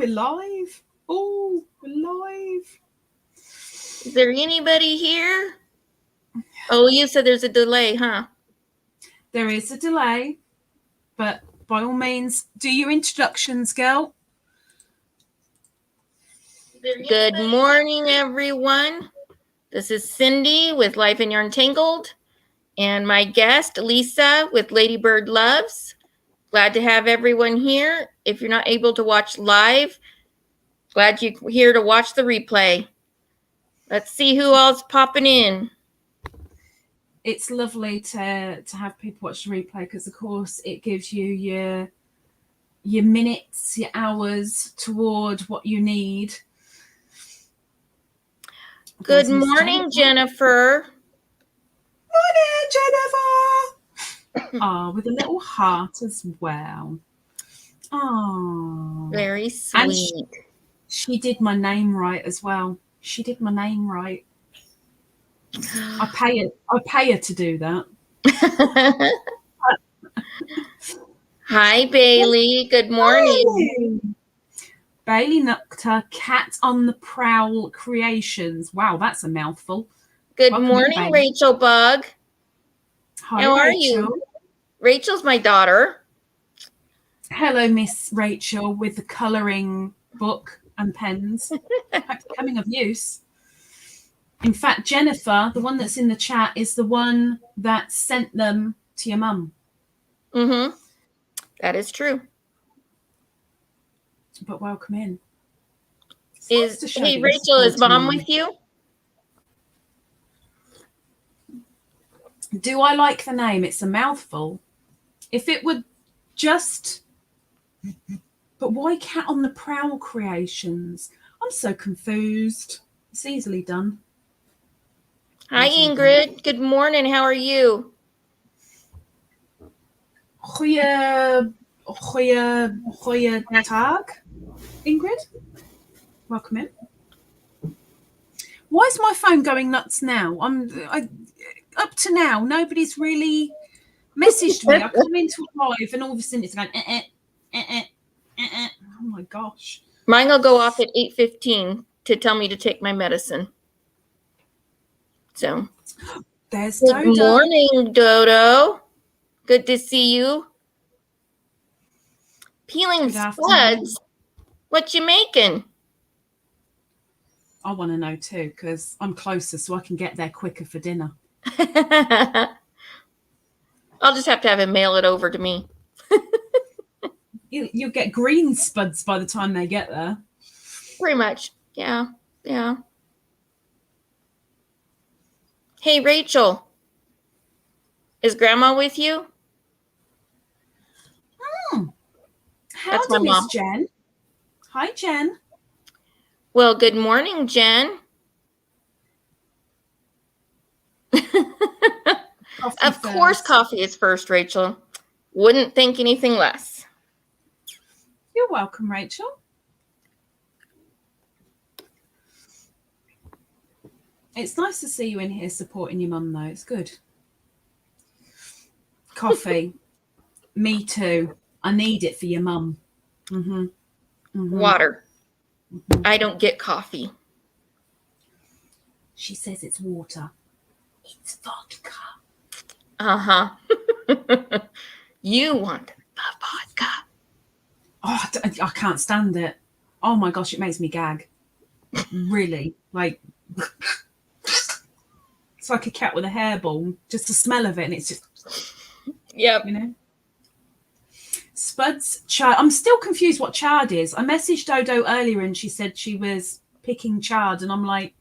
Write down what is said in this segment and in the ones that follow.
we're live. Oh, we're live. Is there anybody here? Oh, you said there's a delay, huh? There is a delay, but by all means, do your introductions, girl. Good morning, everyone. This is Cindy with lifeandyarntangled, and my guest, Lisa with LadybirD Loves. Glad to have everyone here. If you're not able to watch live, glad you're here to watch the replay. Let's see who all's popping in. It's lovely to have people watch the replay because, of course, it gives you your minutes, your hours toward what you need. Good morning, Jennifer. Morning, Jennifer. Oh, with a little heart as well. Oh, very sweet. And she did my name right as well. She did my name right. I pay her to do that. Hi, Bailey. Good morning. Hi. Bailey Nukta, Cat on the Prowl Creations. Wow, that's a mouthful. Good morning, Rachel Bug. Hi, how are Rachel. you? Rachel's my daughter. Hello, Miss Rachel, with the colouring book and pens. Coming of use. In fact, Jennifer, the one that's in the chat, is the one that sent them to your mum. Mm-hmm. That is true. But welcome in. Hey, Rachel, is Mom with you? Do I like the name? It's a mouthful. If it would just... But why Cat on the Prowl Creations? I'm so confused. It's easily done. Hi, Ingrid. Good morning. How are you? Goeie tag, Ingrid. Welcome in. Why is my phone going nuts now? Up to now, nobody's really messaged me. I come into a live and all of a sudden it's going, Oh my gosh. Mine will go off at 8:15 to tell me to take my medicine. So, there's Good Dodo. morning, Dodo. Good to see you. Peeling spuds. What you making? I want to know too, because I'm closer, so I can get there quicker for dinner. I'll just have to have him mail it over to me. You'll get green spuds by the time they get there. Pretty much. Yeah. Hey, Rachel. Is Grandma with you? Howdy, Miss Jen. Hi, Jen. Well, good morning, Jen. Of course, coffee is first, Rachel. Wouldn't think anything less. You're welcome, Rachel. It's nice to see you in here supporting your mum, though. It's good. Coffee. Me too. I need it for your mum. Mm-hmm. Mm-hmm. Water. Mm-hmm. I don't get coffee. She says it's water. It's vodka. Uh-huh. You want the vodka. Oh, I can't stand it. Oh my gosh, it makes me gag. Really. Like, it's like a cat with a hairball. Just the smell of it, and it's just... Yep. You know? Spuds chard. I'm still confused what chard is. I messaged Dodo earlier and she said she was picking chard, and I'm like,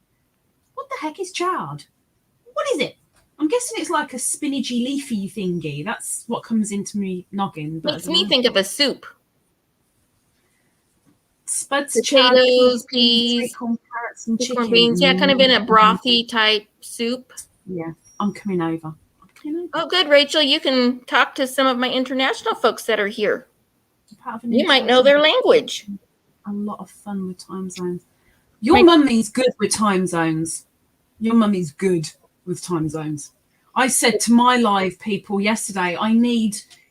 what the heck is chard? What is it? I'm guessing it's like a spinachy leafy thingy. That's what comes into me noggin. But makes me think of a soup. Spuds, potatoes, peas, carrots, and chicken. Beans. Yeah, kind of in a brothy type soup. Yeah, I'm coming over. Oh, good, Rachel. You can talk to some of my international folks that are here. You might know their language. A lot of fun with time zones. Your mummy's good with time zones. Your mummy's good with time zones. I said to my live people yesterday,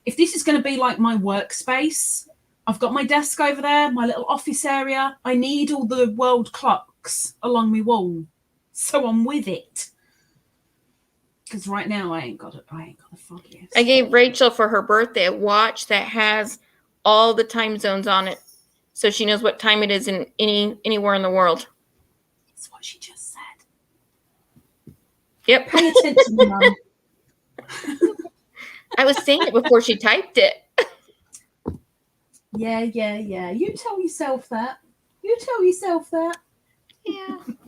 if this is going to be like my workspace, I've got my desk over there, my little office area. I need all the world clocks along my wall, so I'm with it. Because right now I ain't got the foggiest. I gave Rachel for her birthday a watch that has all the time zones on it, so she knows what time it is in anywhere in the world. That's what she just said. Yep. Pay attention, Mum. I was saying it before she typed it. Yeah. You tell yourself that.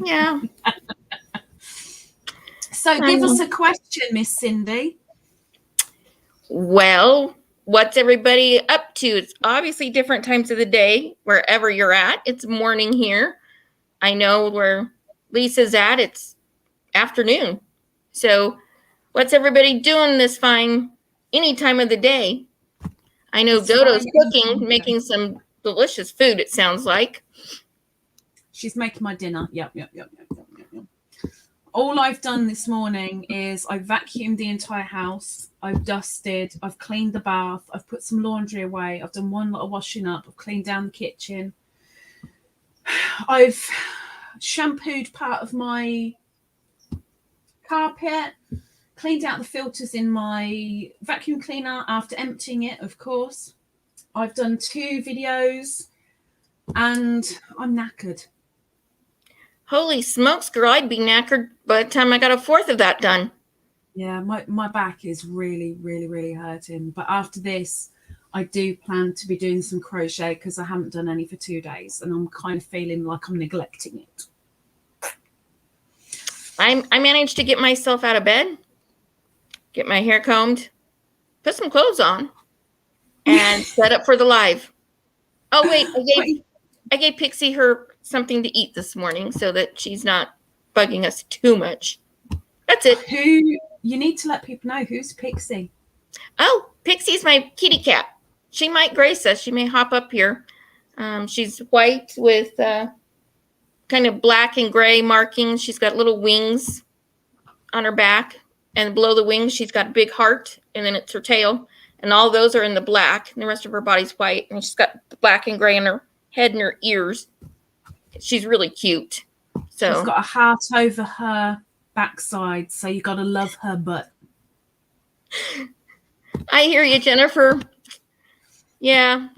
Yeah. So give us a question, Miss Cindy. Well, what's everybody up to? It's obviously different times of the day wherever you're at. It's morning here. I know where Lisa's at. It's afternoon. So what's everybody doing this fine any time of the day? I know Dodo's cooking, making some delicious food, it sounds like. She's making my dinner. Yep. All I've done this morning is I've vacuumed the entire house. I've dusted. I've cleaned the bath. I've put some laundry away. I've done one lot of washing up. I've cleaned down the kitchen. I've shampooed part of my carpet, cleaned out the filters in my vacuum cleaner after emptying it, of course. I've done 2 videos and I'm knackered. Holy smokes, girl, I'd be knackered by the time I got a fourth of that done. Yeah, my back is really, really, really hurting. But after this, I do plan to be doing some crochet because I haven't done any for 2 days and I'm kind of feeling like I'm neglecting it. I managed to get myself out of bed, get my hair combed, put some clothes on, and set up for the live. Oh, wait, I gave Pixie her something to eat this morning so that she's not bugging us too much. That's it. You need to let people know who's Pixie. Oh, Pixie's my kitty cat. She might grace us. She may hop up here. She's white with kind of black and gray markings. She's got little wings on her back, and below the wings she's got a big heart, and then it's her tail, and all those are in the black, and the rest of her body's white, and she's got the black and gray in her head and her ears. She's really cute. So she's got a heart over her backside, so you got to love her butt. I hear you, Jennifer. Yeah.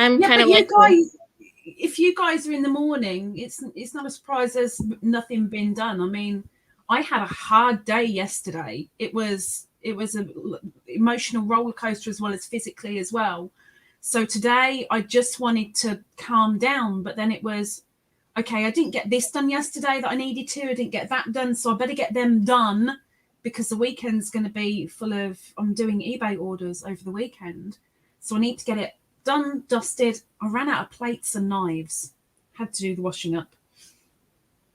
I'm kind of like guys. If you guys are in the morning, it's not a surprise there's nothing been done. I mean, I had a hard day yesterday. It was an emotional roller coaster as well as physically as well. So today I just wanted to calm down, but then it was, okay, I didn't get this done yesterday that I needed to. I didn't get that done, so I better get them done because the weekend's going to be full of, I'm doing eBay orders over the weekend. So I need to get it done, dusted. I ran out of plates and knives. Had to do the washing up.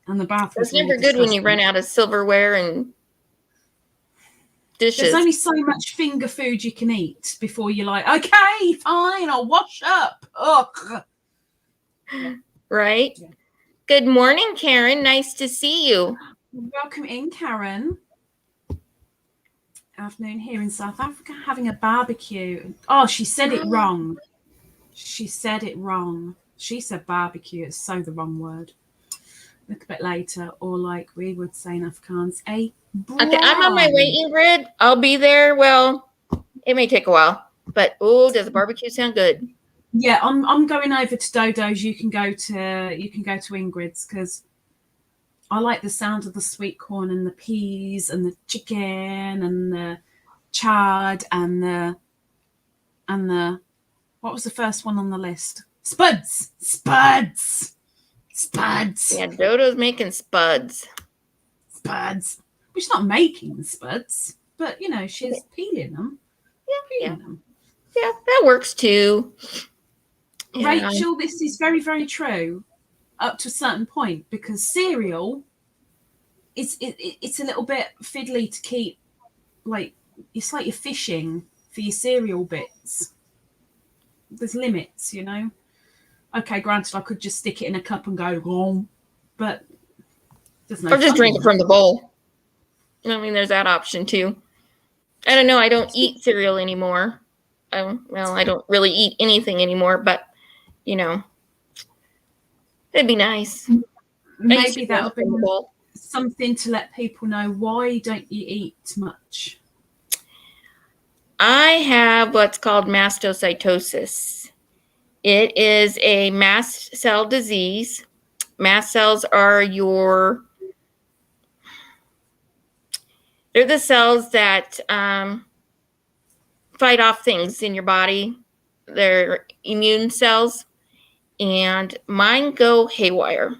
And the bath was It's never good when you run out of silverware and dishes. There's only so much finger food you can eat before you're like, okay, fine, I'll wash up. Ugh. Right? Yeah. Good morning, Karen. Nice to see you. Welcome in, Karen. Afternoon here in South Africa, having a barbecue. Oh, she said it wrong. She said barbecue. It's so the wrong word. Look a bit later, or like we would say in Afrikaans, a braai. Okay, I'm on my way, Ingrid. I'll be there. Well, it may take a while, but does the barbecue sound good? Yeah, I'm going over to Dodo's. You can go to Ingrid's because I like the sound of the sweet corn and the peas and the chicken and the chard and the what was the first one on the list? Spuds. Yeah, Dodo's making spuds. She's not making the spuds, but she's peeling them. Yeah, that works too. Rachel, this is very, very true up to a certain point because cereal it's a little bit fiddly to keep. Like, it's like you're fishing for your cereal bits. There's limits, Okay, granted, I could just stick it in a cup and go home, but there's no. Or just drink it from the bowl. I mean, there's that option too. I don't know. I don't eat cereal anymore. Well, I don't really eat anything anymore, but it'd be nice. Maybe that'll be something to let people know. Why don't you eat much? I have what's called mastocytosis. It is a mast cell disease. Mast cells are they're the cells that fight off things in your body. They're immune cells, and mine go haywire,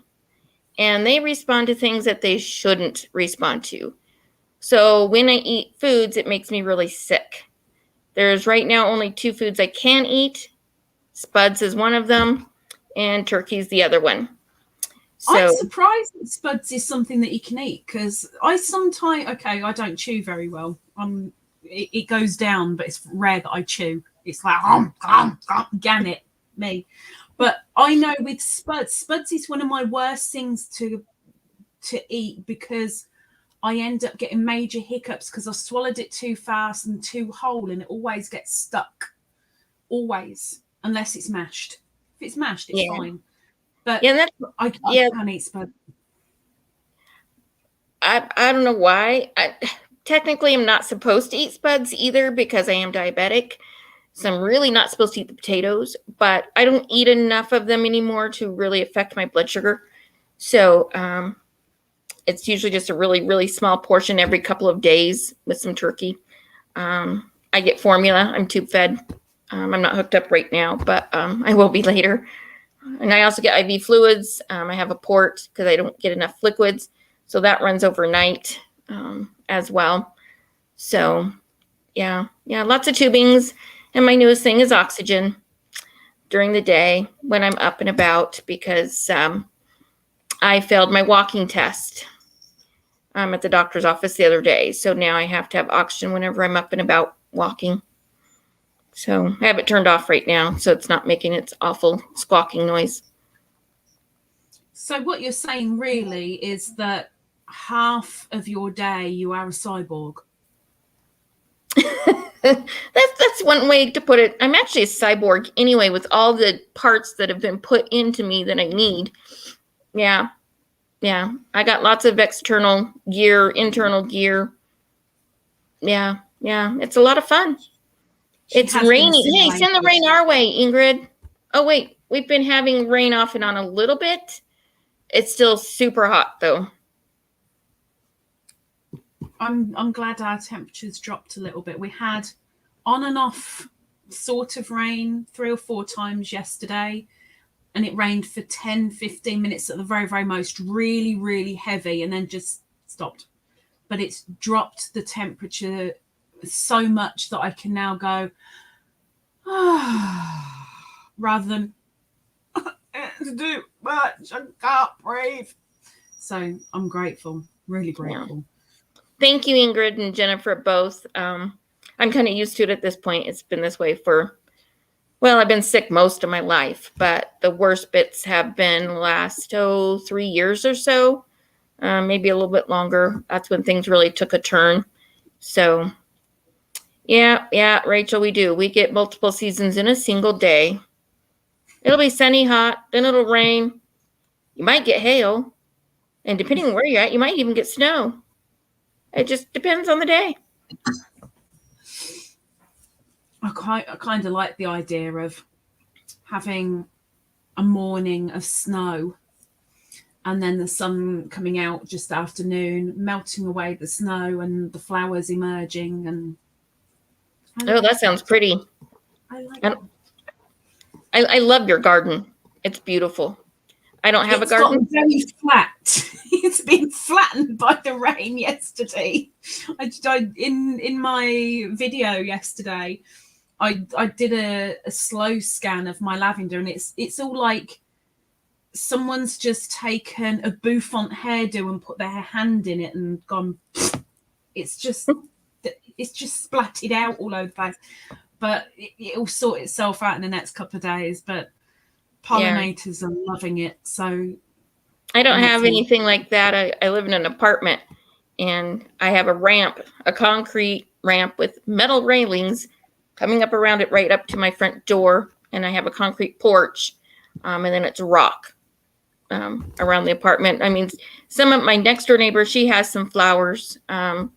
and they respond to things that they shouldn't respond to. So when I eat foods, it makes me really sick. There's right now only 2 foods I can eat. Spuds is one of them, and turkey's the other one. So, I'm surprised that spuds is something that you can eat, because I sometimes, I don't chew very well. It goes down, but it's rare that I chew. It's like, gan it, me. But I know with spuds is one of my worst things to eat, because I end up getting major hiccups because I swallowed it too fast and too whole, and it always gets stuck. Always, unless it's mashed. If it's mashed, it's fine. But I can't eat spuds. I don't know why. Technically, I'm not supposed to eat spuds either, because I am diabetic. So I'm really not supposed to eat the potatoes, but I don't eat enough of them anymore to really affect my blood sugar. So it's usually just a really, really small portion every couple of days with some turkey. I get formula. I'm tube fed. I'm not hooked up right now, but I will be later. And I also get IV fluids. I have a port because I don't get enough liquids. So that runs overnight as well. So yeah, lots of tubings. And my newest thing is oxygen during the day when I'm up and about, because I failed my walking test at the doctor's office the other day. So now I have to have oxygen whenever I'm up and about walking. So I have it turned off right now, so it's not making its awful squawking noise. So what you're saying really is that half of your day you are a cyborg. That's one way to put it. I'm actually a cyborg anyway, with all the parts that have been put into me that I need. Yeah. I got lots of external gear, internal gear. Yeah. It's a lot of fun. It's rainy. Hey, send the rain our way, Ingrid. Oh, wait. We've been having rain off and on a little bit. It's still super hot, though. I'm glad our temperatures dropped a little bit. We had on and off sort of rain 3 or 4 times yesterday, and it rained for 10-15 minutes at the very, very most, really, really heavy, and then just stopped. But it's dropped the temperature so much that I can now go, rather than it's too much, I can't breathe. So I'm grateful, really grateful. Yeah. Thank you, Ingrid and Jennifer, both. I'm kind of used to it at this point. It's been this way I've been sick most of my life, but the worst bits have been the last 3 years or so, maybe a little bit longer. That's when things really took a turn. So yeah, Rachel, we do. We get multiple seasons in a single day. It'll be sunny, hot, then it'll rain. You might get hail, and depending on where you're at, you might even get snow. It just depends on the day. I kind of like the idea of having a morning of snow and then the sun coming out just afternoon, melting away the snow and the flowers emerging. And that sounds pretty. I like it. I love your garden. It's beautiful. I don't have a garden. It's gotten very flat. It's been flattened by the rain yesterday. In my video yesterday, I did a slow scan of my lavender, and it's all like someone's just taken a bouffant hairdo and put their hand in it and gone. It's just splatted out all over the place. But it'll sort itself out in the next couple of days. But pollinators are loving it. So I don't have anything like that. I live in an apartment, and I have a ramp, a concrete ramp with metal railings coming up around it right up to my front door, and I have a concrete porch, and then it's rock around the apartment. I mean, some of my next door neighbor, she has some flowers. The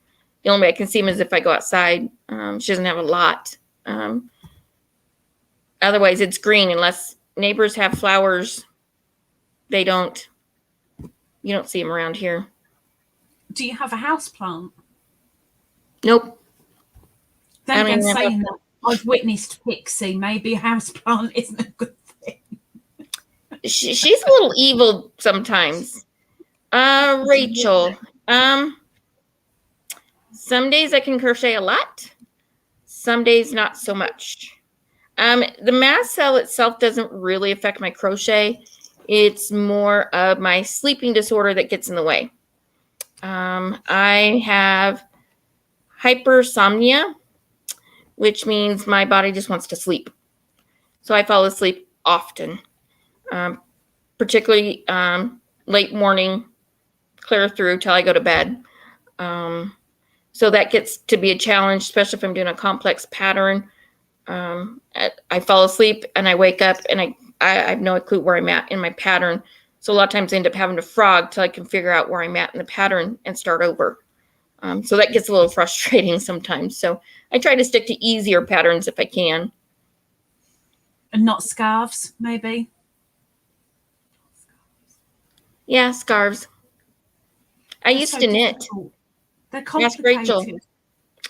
only way I can see them is if I go outside. She doesn't have a lot. Otherwise, it's green. Unless neighbors have flowers, you don't see them around here. Do you have a house plant? Nope. Then again, saying that, I've witnessed Pixie. Maybe a house plant isn't a good thing. She's a little evil sometimes. Rachel. Some days I can crochet a lot. Some days not so much. The mast cell itself doesn't really affect my crochet. It's more of my sleeping disorder that gets in the way. I have hypersomnia, which means my body just wants to sleep. So I fall asleep often, particularly late morning, clear through till I go to bed. So that gets to be a challenge, especially if I'm doing a complex pattern. I fall asleep and I wake up and I have no clue where I'm at in my pattern. So a lot of times I end up having to frog till I can figure out where I'm at in the pattern and start over. So that gets a little frustrating sometimes. So I try to stick to easier patterns if I can. And not scarves, maybe? Yeah, scarves. I used to knit. They're complicated. Yes, Rachel.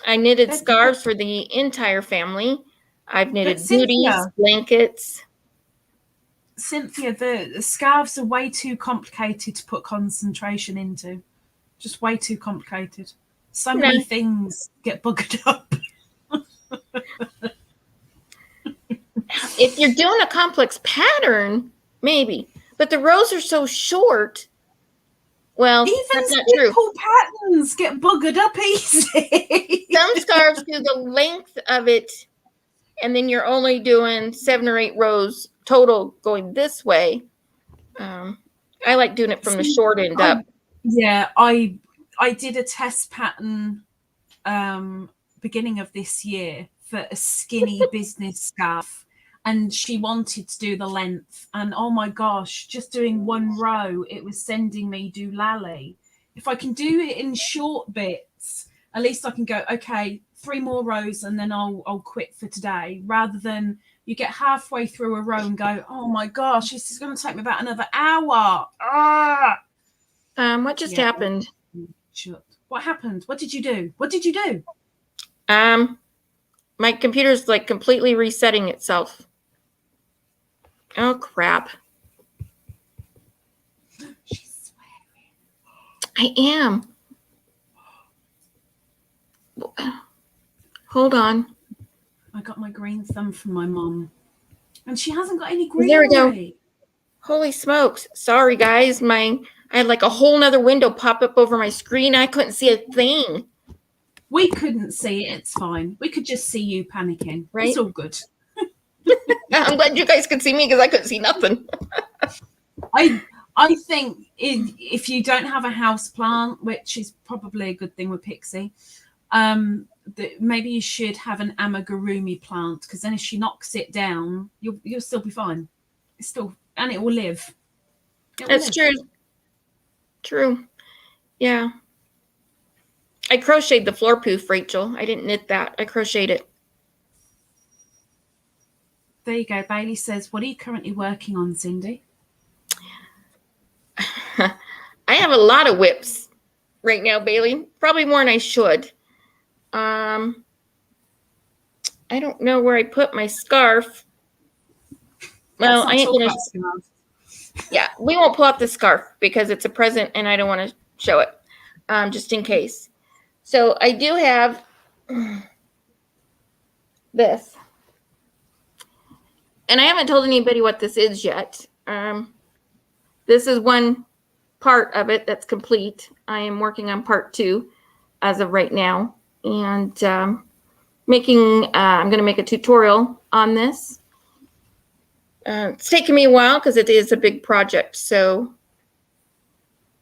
I knitted scarves for the entire family. I've knitted booties, blankets. Cynthia, the scarves are way too complicated to put concentration into. Just way too complicated. So many things get buggered up. If you're doing a complex pattern, maybe. But the rows are so short. Well, even that's not true. Simple patterns get buggered up easy. Some scarves do the length of it, and then you're only doing 7 or 8 rows total going this way. I like doing it from the short end up. Yeah, I did a test pattern beginning of this year for a skinny business scarf, and she wanted to do the length, and oh my gosh, just doing one row, it was sending me doolally. If I can do it in short bits, at least I can go, okay, 3 more rows and then I'll quit for today, rather than you get halfway through a row and go, oh my gosh, this is going to take me about another hour. What just happened? What happened? What did you do? What did you do? My computer's like completely resetting itself. Oh, crap. She's swearing. I am. Hold on. I got my green thumb from my mom. And she hasn't got any green. There we go. Holy smokes. Sorry, guys. I had like a whole nother window pop up over my screen. I couldn't see a thing. We couldn't see it. It's fine. We could just see you panicking. Right? It's all good. I'm glad you guys could see me because I couldn't see nothing. I think if you don't have a house plant, which is probably a good thing with Pixie, maybe you should have an amigurumi plant, because then if she knocks it down, you'll still be fine. And it will live. That's true. True. Yeah. I crocheted the floor poof, Rachel. I didn't knit that. I crocheted it. There you go. Bailey says, what are you currently working on, Cindy? I have a lot of whips right now, Bailey. Probably more than I should. I don't know where I put my scarf. Well, I ain't gonna. Yeah, we won't pull out the scarf because it's a present and I don't want to show it, just in case. So I do have this. And I haven't told anybody what this is yet. This is one part of it that's complete. I am working on part 2 as of right now. And I'm going to make a tutorial on this. It's taken me a while because it is a big project. So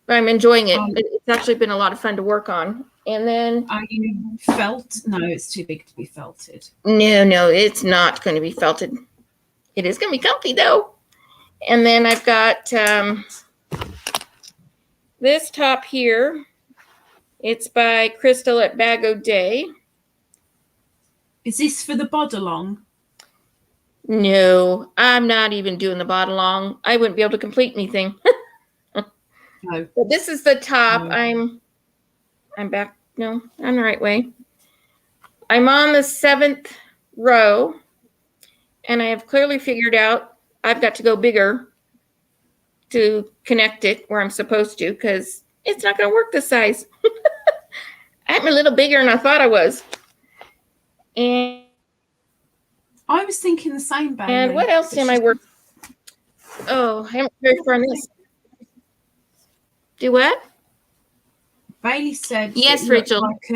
I'm enjoying it. It's actually been a lot of fun to work on. And then... Are you felt? No, it's too big to be felted. No, it's not going to be felted. It is going to be comfy, though. And then I've got this top here. It's by Crystal at Bag O' Day. Is this for the bod along? No, I'm not even doing the bod along. I wouldn't be able to complete anything. No. But this is the top. No. I'm back. No, I'm the right way. I'm on the 7th row, and I have clearly figured out I've got to go bigger to connect it where I'm supposed to, because it's not going to work this size. I'm a little bigger than I thought I was. And I was thinking the same, Bailey. And what else am I working? Oh, I'm very far on this. Do what? Bailey said, yes, it Rachel, like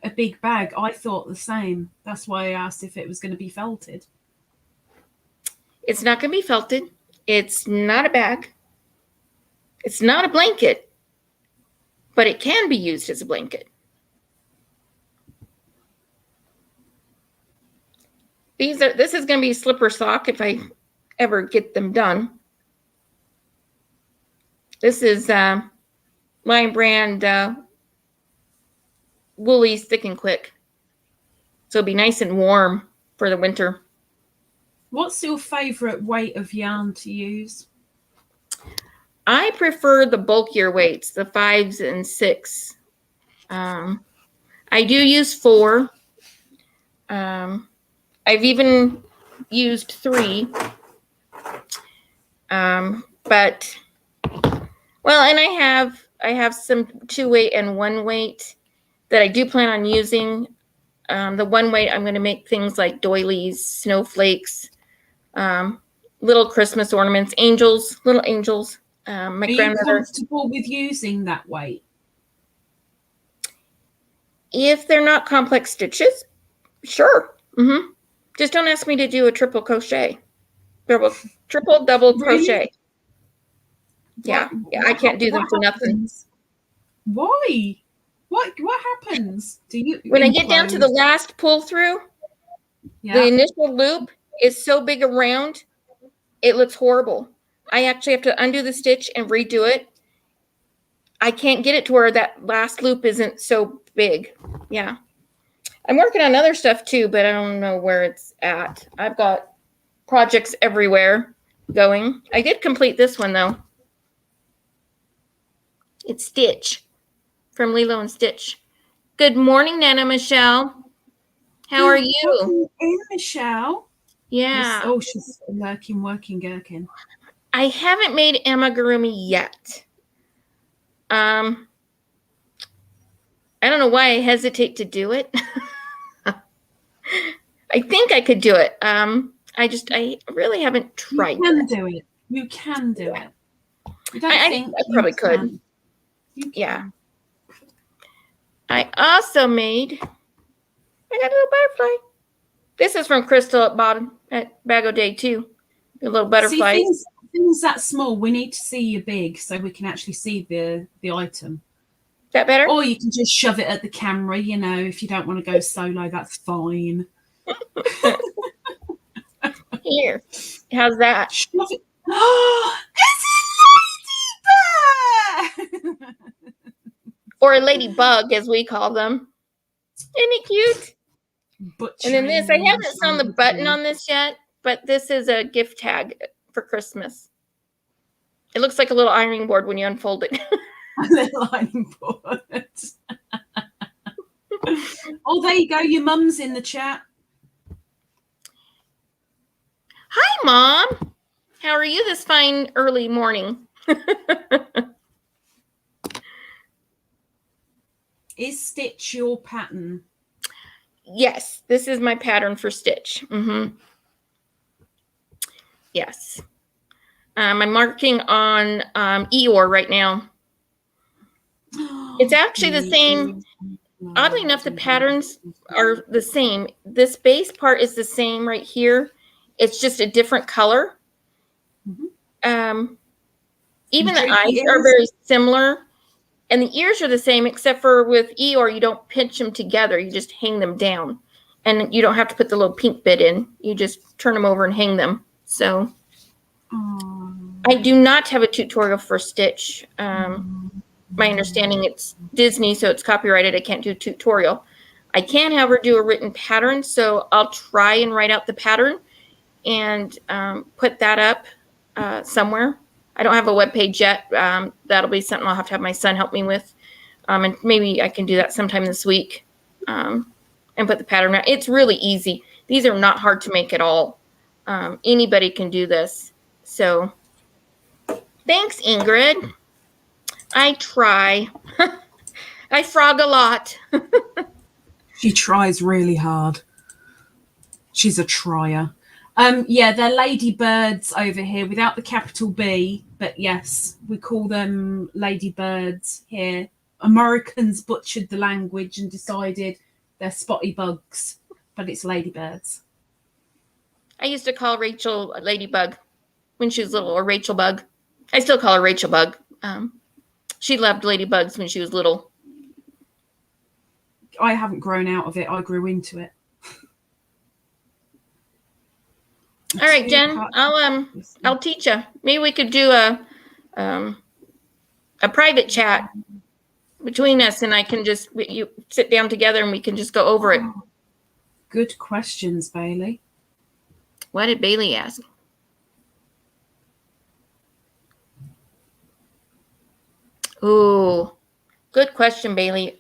a big bag. I thought the same. That's why I asked if it was going to be felted. It's not going to be felted. It's not a bag. It's not a blanket, but it can be used as a blanket. This is going to be a slipper sock if I ever get them done. This is my brand Woolies Thick and Quick. So it'll be nice and warm for the winter. What's your favorite weight of yarn to use? I prefer the bulkier weights, the 5s and 6. I do use 4. I've even used 3. But well, and I have some 2 weight and 1 weight that I do plan on using. The 1 weight, I'm going to make things like doilies, snowflakes, little Christmas ornaments, angels, little angels. My Are grandmother. you comfortable with using that weight? If they're not complex stitches, sure. Just don't ask me to do a triple crochet. Triple, double crochet. Yeah, I can't do them for nothing. Why? What happens? When I get down to the last pull through, the initial loop is so big around, it looks horrible. I actually have to undo the stitch and redo it. I can't get it to where that last loop isn't so big. Yeah. I'm working on other stuff too, but I don't know where it's at. I've got projects everywhere going. I did complete this one though. It's Stitch from Lilo and Stitch. Good morning, Nana Michelle. How are you? Hey, Michelle. Yeah. Oh, she's lurking, working, gherkin. I haven't made amigurumi yet. I don't know why I hesitate to do it. I think I could do it. I really haven't tried. You can do it. You can do it. I probably could. Yeah. I also made. I got a little butterfly. This is from Crystal at Bag O' Day too. The little butterfly. See, things that small, we need to see you big so we can actually see the item. That better? Or you can just shove it at the camera, if you don't want to go solo, that's fine. Here. How's that? Shove it. Oh, it's a ladybird! Or a ladybug, as we call them. Isn't it cute? And then this, I haven't sewn the button on this yet, but this is a gift tag for Christmas. It looks like a little ironing board when you unfold it. A little ironing board. Oh, there you go. Your mum's in the chat. Hi, Mom. How are you this fine early morning? Is Stitch your pattern? Yes, this is my pattern for Stitch. Yes. I'm marking on Eeyore right now. It's actually the same. Oddly enough, the patterns are the same. This base part is the same right here. It's just a different color. Even the eyes are very similar. And the ears are the same, except for with Eeyore, you don't pinch them together. You just hang them down. And you don't have to put the little pink bit in. You just turn them over and hang them. So I do not have a tutorial for Stitch. My understanding, it's Disney, so it's copyrighted. I can't do a tutorial. I can, however, do a written pattern. So I'll try and write out the pattern and put that up somewhere. I don't have a web page yet. That'll be something I'll have to have my son help me with. And maybe I can do that sometime this week and put the pattern out. It's really easy. These are not hard to make at all. Anybody can do this. So thanks, Ingrid. I try. I frog a lot. She tries really hard. She's a trier. Yeah, they're ladybirds over here without the capital B, but yes, we call them ladybirds here. Americans butchered the language and decided they're spotty bugs, but it's ladybirds. I used to call Rachel a ladybug when she was little, or Rachel bug. I still call her Rachel bug. She loved ladybugs when she was little. I haven't grown out of it. I grew into it. All right, Jen, I'll teach you. Maybe we could do a private chat between us, and I can just you sit down together and we can just go over it. Good questions, Bailey. What did Bailey ask? Ooh, good question, Bailey.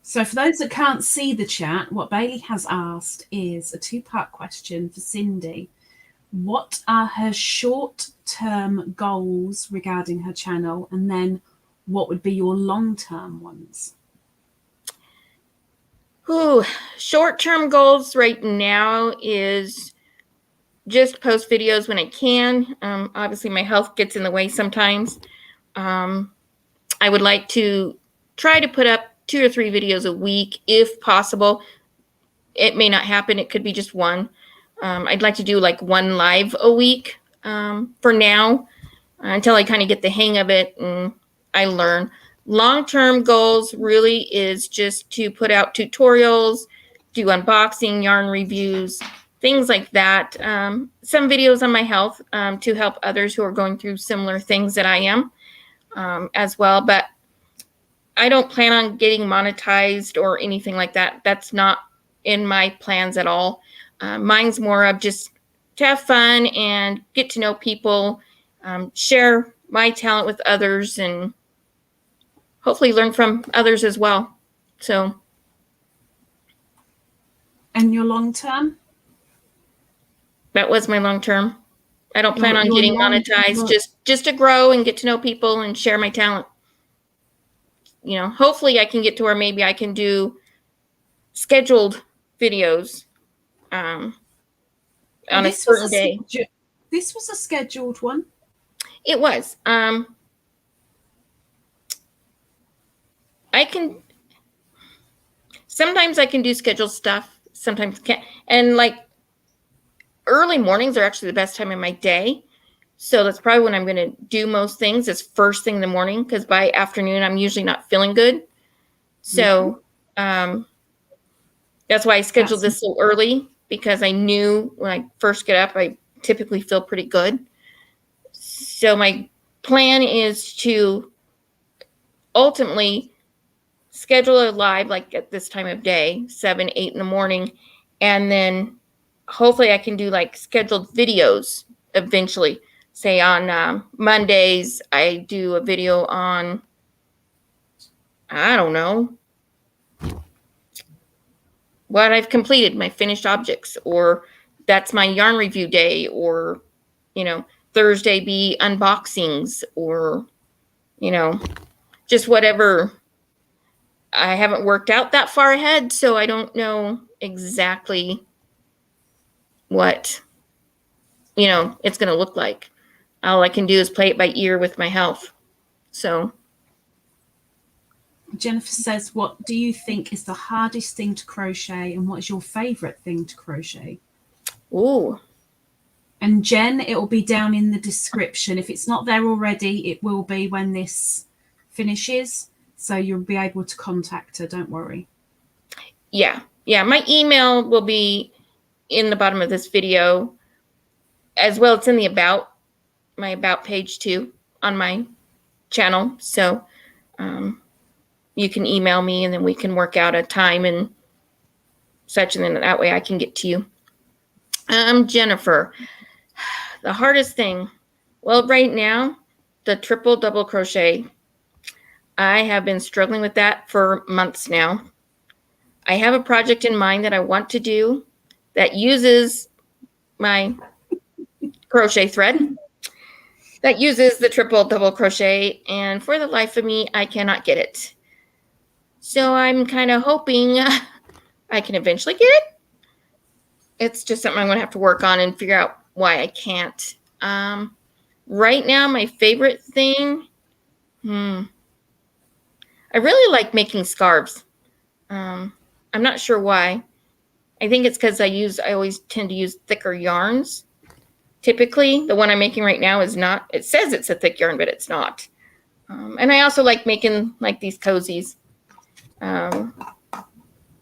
So for those that can't see the chat, what Bailey has asked is a two-part question for Cindy. What are her short-term goals regarding her channel? And then what would be your long-term ones? Ooh, short-term goals right now is just post videos when I can. Obviously, my health gets in the way sometimes. I would like to try to put up 2 or 3 videos a week if possible. It may not happen. It could be just one. I'd like to do like 1 live a week for now until I kind of get the hang of it and I learn. Long-term goals really is just to put out tutorials, do unboxing, yarn reviews, things like that. Some videos on my health to help others who are going through similar things that I am as well. But I don't plan on getting monetized or anything like that. That's not in my plans at all. Mine's more of just to have fun and get to know people, share my talent with others, and hopefully learn from others as well. So. And your long term? That was my long term. I don't plan on getting monetized, just to grow and get to know people and share my talent. You know, hopefully I can get to where maybe I can do scheduled videos on a certain day. This was a scheduled one. It was. Sometimes I can do scheduled stuff. Sometimes I can't. And like early mornings are actually the best time in my day. So that's probably when I'm going to do most things is first thing in the morning, because by afternoon, I'm usually not feeling good. So that's why I scheduled this so early, because I knew when I first get up, I typically feel pretty good. So my plan is to ultimately schedule a live like at this time of day, 7, 8 in the morning. And then hopefully I can do like scheduled videos eventually. Say on Mondays, I do a video on, I don't know, what I've completed, my finished objects, or that's my yarn review day, or, you know, Thursday be unboxings, or, you know, just whatever. I haven't worked out that far ahead, so I don't know exactly what, you know, it's going to look like. All I can do is play it by ear with my health. So Jennifer says, what do you think is the hardest thing to crochet, and what is your favorite thing to crochet? Ooh. And Jen, it will be down in the description. If it's not there already, it will be when this finishes, so you'll be able to contact her. Don't worry. Yeah. My email will be in the bottom of this video, as well. It's in the my about page too on my channel. So you can email me, and then we can work out a time and such, and then that way I can get to you. Jennifer, the hardest thing, well, right now, the triple double crochet. I have been struggling with that for months now. I have a project in mind that I want to do that uses my crochet thread, that uses the triple double crochet, and for the life of me, I cannot get it. So I'm kind of hoping I can eventually get it. It's just something I'm going to have to work on and figure out why I can't. Right now, my favorite thing, I really like making scarves. I'm not sure why. I think it's because I always tend to use thicker yarns. Typically, the one I'm making right now is not. It says it's a thick yarn, but it's not. And I also like making like these cozies and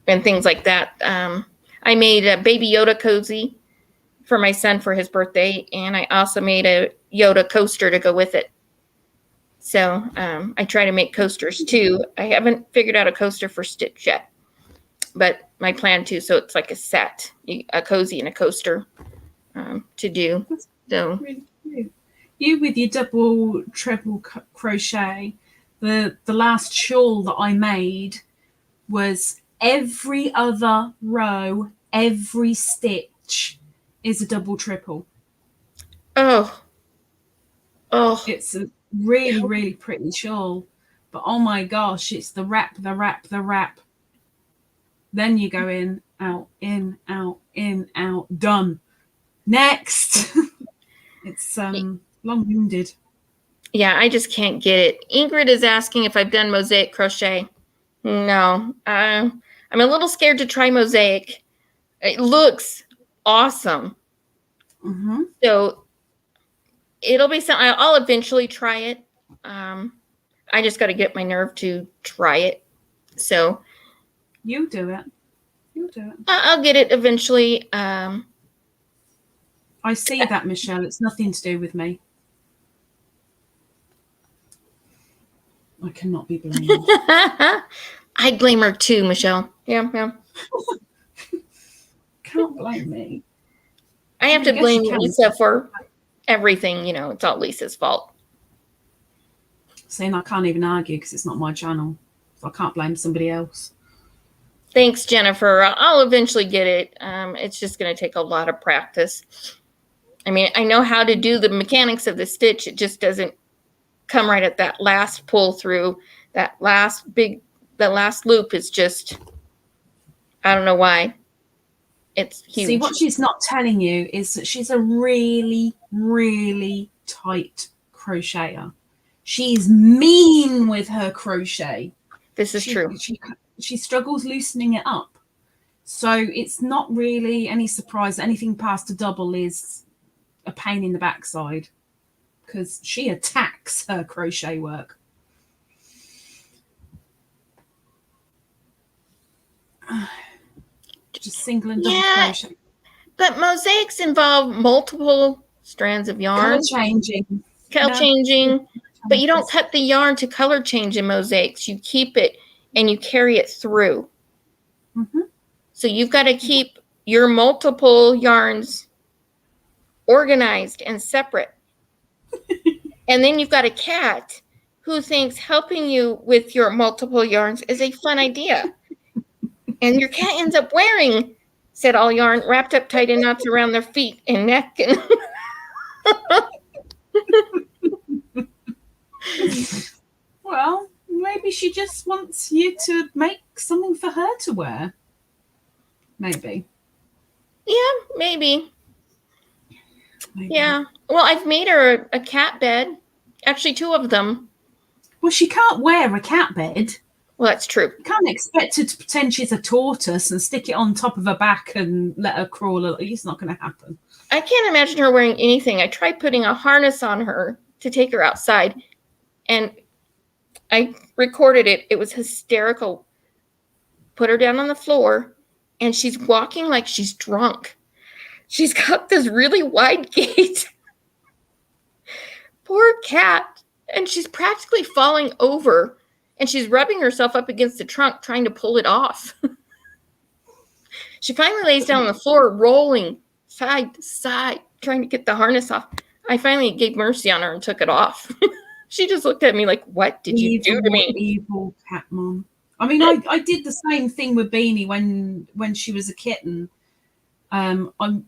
things like that. I made a Baby Yoda cozy for my son for his birthday, and I also made a Yoda coaster to go with it. So I try to make coasters too. I haven't figured out a coaster for Stitch yet, but my plan to. So it's like a set, a cozy and a coaster to do. So Really cute. You with your double, treble crochet. The last shawl that I made was every other row, every stitch is a double, triple. Oh, It's a really, really pretty shawl. But oh my gosh, it's the wrap, the wrap, the wrap. Then you go in, out, done. Next. It's long-winded. Yeah, I just can't get it. Ingrid is asking if I've done mosaic crochet. No, I'm a little scared to try mosaic. It looks awesome. Mm-hmm. So it'll be something. I'll eventually try it. I just got to get my nerve to try it. So You do it. I'll get it eventually. I see that, Michelle. It's nothing to do with me. I cannot be blamed. I blame her too, Michelle. Yeah. Can't blame me. I have to blame Lisa for everything. It's all Lisa's fault. Saying I can't even argue because it's not my channel. So I can't blame somebody else. Thanks, Jennifer. I'll eventually get it. It's just going to take a lot of practice. I mean, I know how to do the mechanics of the stitch. It just doesn't come right at that last pull through. That last loop is just, I don't know why. It's huge. See, what she's not telling you is that she's a really, really tight crocheter. She's mean with her crochet. This is true. She struggles loosening it up. So it's not really any surprise that anything past a double is a pain in the backside, because she attacks her crochet work. Just single and double crochet. But mosaics involve multiple strands of yarn. Color changing. But you don't cut the yarn to color change in mosaics. You keep it and you carry it through. Mm-hmm. So you've got to keep your multiple yarns organized and separate. And then you've got a cat who thinks helping you with your multiple yarns is a fun idea. And your cat ends up wearing said all yarn wrapped up tight in knots around their feet and neck. And well, maybe she just wants you to make something for her to wear. Maybe. Yeah, maybe. Yeah. Well, I've made her a cat bed. Actually, 2 of them. Well, she can't wear a cat bed. Well, that's true. You can't expect her to pretend she's a tortoise and stick it on top of her back and let her crawl. It's not going to happen. I can't imagine her wearing anything. I tried putting a harness on her to take her outside, and I recorded it. It was hysterical. Put her down on the floor, and she's walking like she's drunk. She's got this really wide gait. Poor cat. And she's practically falling over, and she's rubbing herself up against the trunk, trying to pull it off. She finally lays down on the floor, rolling side to side, trying to get the harness off. I finally gave mercy on her and took it off. She just looked at me like, what did you do to me? Evil cat mom. I mean, I did the same thing with Beanie when she was a kitten.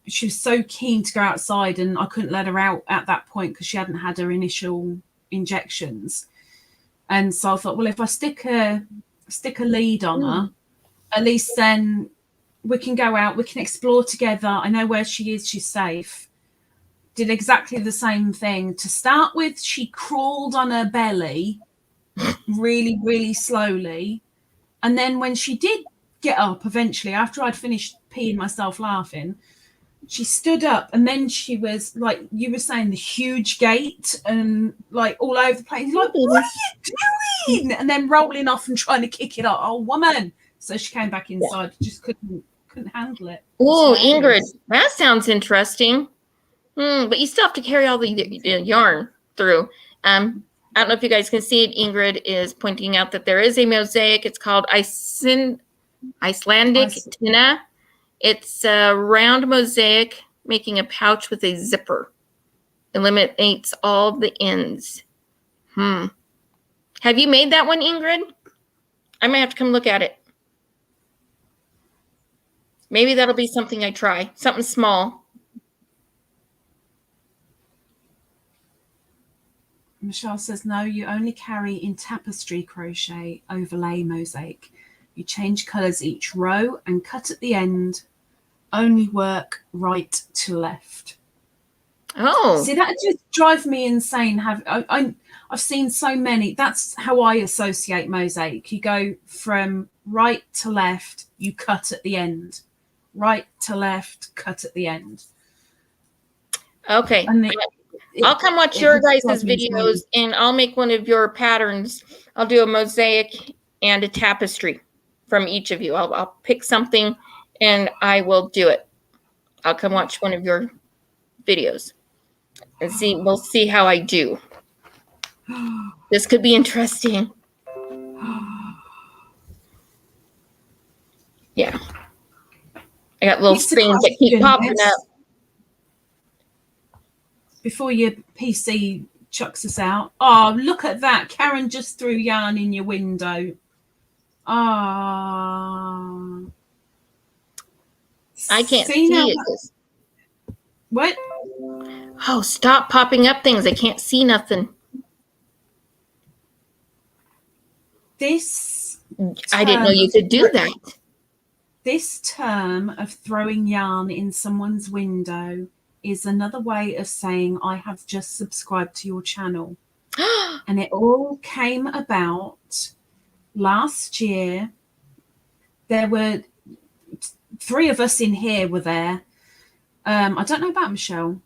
She was so keen to go outside, and I couldn't let her out at that point because she hadn't had her initial injections. And so I thought, well, if I stick a lead on her, at least then we can go out, we can explore together. I know where she is, she's safe. Did exactly the same thing. To start with, she crawled on her belly really, really slowly. And then when she did get up eventually, after I'd finished peeing myself laughing, she stood up, and then she was like you were saying, the huge gait and like all over the place. Like, what are you doing? And then rolling off and trying to kick it up. Oh, woman. So she came back inside, just couldn't handle it. Oh, Ingrid, that sounds interesting. But you still have to carry all the yarn through. I don't know if you guys can see it. Ingrid is pointing out that there is a mosaic. It's called Icelandic Tinna. It's a round mosaic making a pouch with a zipper. Eliminates all the ends. Have you made that one, Ingrid? I might have to come look at it. Maybe that'll be something I try. Something small. Michelle says, no, you only carry in tapestry crochet overlay mosaic. You change colours each row and cut at the end. Only work right to left. Oh. See, that just drives me insane. I've seen so many. That's how I associate mosaic. You go from right to left, you cut at the end. Right to left, cut at the end. Okay. I'll come watch your guys' videos, and I'll make one of your patterns. I'll do a mosaic and a tapestry from each of you. I'll pick something, and I will do it. I'll come watch one of your videos and see. We'll see how I do. This could be interesting. Yeah. I got little things that keep popping up. Before your PC chucks us out. Oh, look at that. Karen just threw yarn in your window. Ah. I can't see it. What? Oh, stop popping up things. I can't see nothing. I didn't know you could do that. This term of throwing yarn in someone's window is another way of saying I have just subscribed to your channel. And it all came about last year. There were 3 of us in here were there. I don't know about Michelle.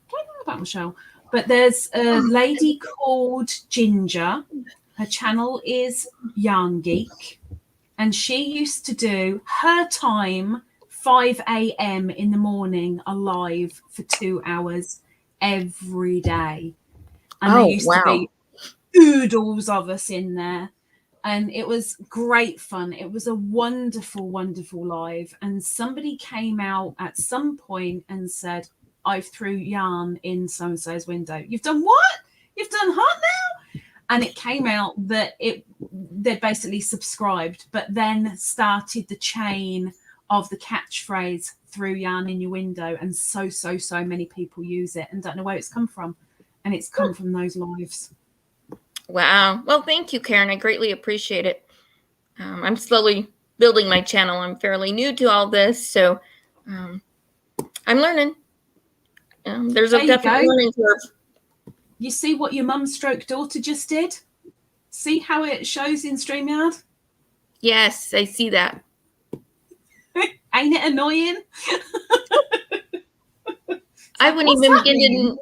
But there's a lady called Ginger. Her channel is Yarn Geek. And she used to do her time 5 a.m. in the morning alive for 2 hours every day. And there used to be oodles of us in there. And it was great fun. It was a wonderful, wonderful live. And somebody came out at some point and said, I've threw yarn in so-and-so's window. You've done what? You've done what now? And it came out that they basically subscribed, but then started the chain of the catchphrase, threw yarn in your window. And so many people use it and don't know where it's come from. And it's come from those lives. Wow. Well, thank you, Karen. I greatly appreciate it. I'm slowly building my channel. I'm fairly new to all this, so I'm learning. There's a definite learning curve. You see what your mum stroke daughter just did? See how it shows in StreamYard? Yes, I see that. Ain't it annoying? I wouldn't even begin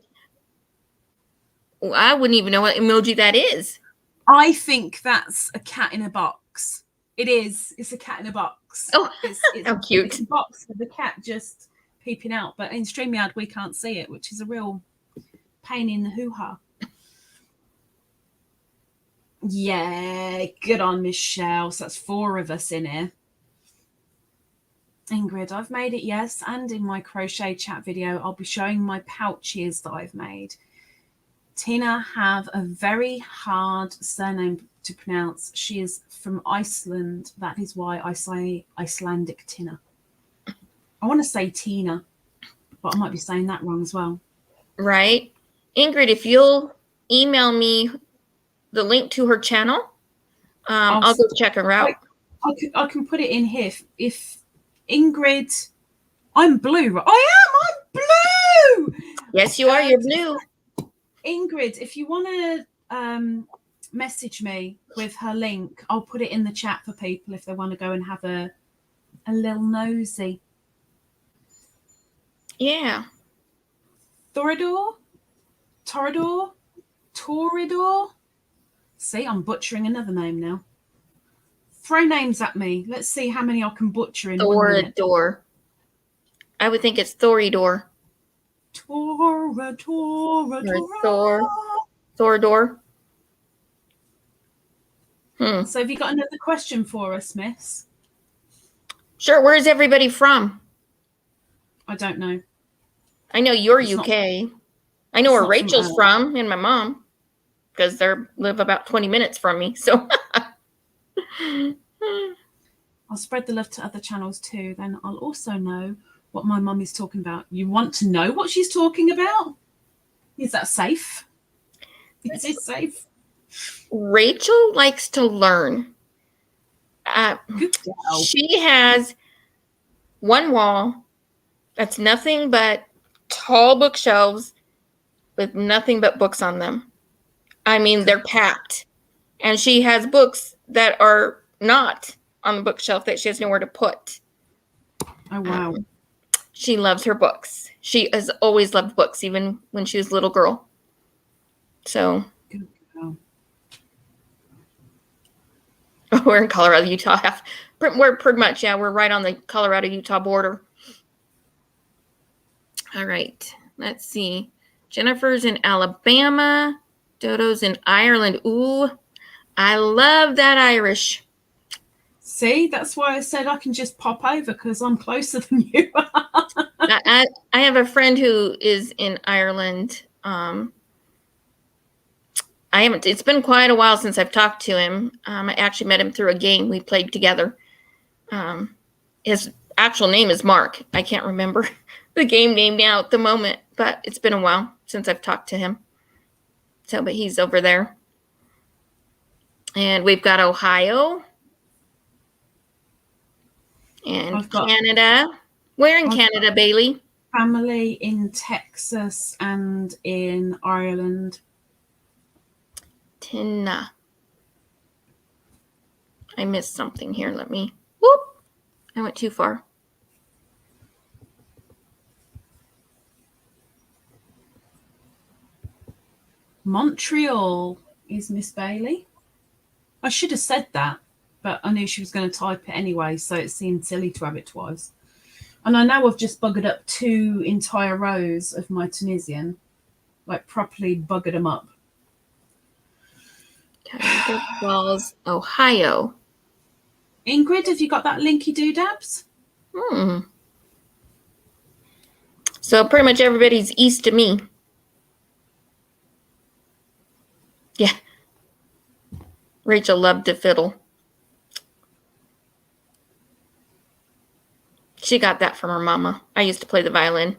to. I wouldn't even know what emoji that is. I think that's a cat in a box. It is. It's a cat in a box. Oh, it's how cute. It's a box with the cat just peeping out. But in StreamYard, we can't see it, which is a real pain in the hoo-ha. Yeah, good on Michelle. So that's 4 of us in here. Ingrid, I've made it, yes. And in my crochet chat video, I'll be showing my pouches that I've made. Tina have a very hard surname to pronounce. She is from Iceland. That is why I say Icelandic Tina. I want to say Tina, but I might be saying that wrong as well. Right. Ingrid, if you'll email me the link to her channel, I'll go check her out. I can put it in here. If Ingrid, I'm blue. I'm blue! Yes, you are. You're blue. Ingrid, if you want to message me with her link, I'll put it in the chat for people if they want to go and have a little nosy. Yeah. Torador? See, I'm butchering another name now. Throw names at me. Let's see how many I can butcher in 1 minute. Thorador. I would think it's Thorador. Thorador. So have you got another question for us, miss? Sure. Where's everybody from? I don't know. I know you're UK. I know where Rachel's from and my mom, because they live about 20 minutes from me. So I'll spread the love to other channels too. Then I'll also know what my mum is talking about. You want to know what she's talking about? Is that safe? Is it safe? Rachel likes to learn. She has one wall that's nothing but tall bookshelves with nothing but books on them. I mean, they're packed. And she has books that are not on the bookshelf that she has nowhere to put. Oh, wow. She loves her books. She has always loved books, even when she was a little girl. So. Good girl. We're in Colorado, Utah. We're pretty much, yeah, we're right on the Colorado-Utah border. All right. Let's see. Jennifer's in Alabama. Dodo's in Ireland. Ooh, I love that Irish. See, that's why I said I can just pop over because I'm closer than you. I have a friend who is in Ireland. It's been quite a while since I've talked to him. I actually met him through a game we played together. His actual name is Mark. I can't remember the game name now at the moment, but it's been a while since I've talked to him. So, but he's over there. And we've got Ohio. And Canada. Where in Canada, Bailey? Family in Texas and in Ireland. Tina. I missed something here. Let me. Whoop. I went too far. Montreal is Miss Bailey. I should have said that, but I knew she was going to type it anyway, so it seemed silly to have it twice. And I know I've just buggered up 2 entire rows of Tunisian, like properly buggered them up. Falls, Ohio. Ingrid, have you got that linky doodabs? So pretty much everybody's east of me. Yeah. Rachel loved to fiddle. She got that from her mama. I used to play the violin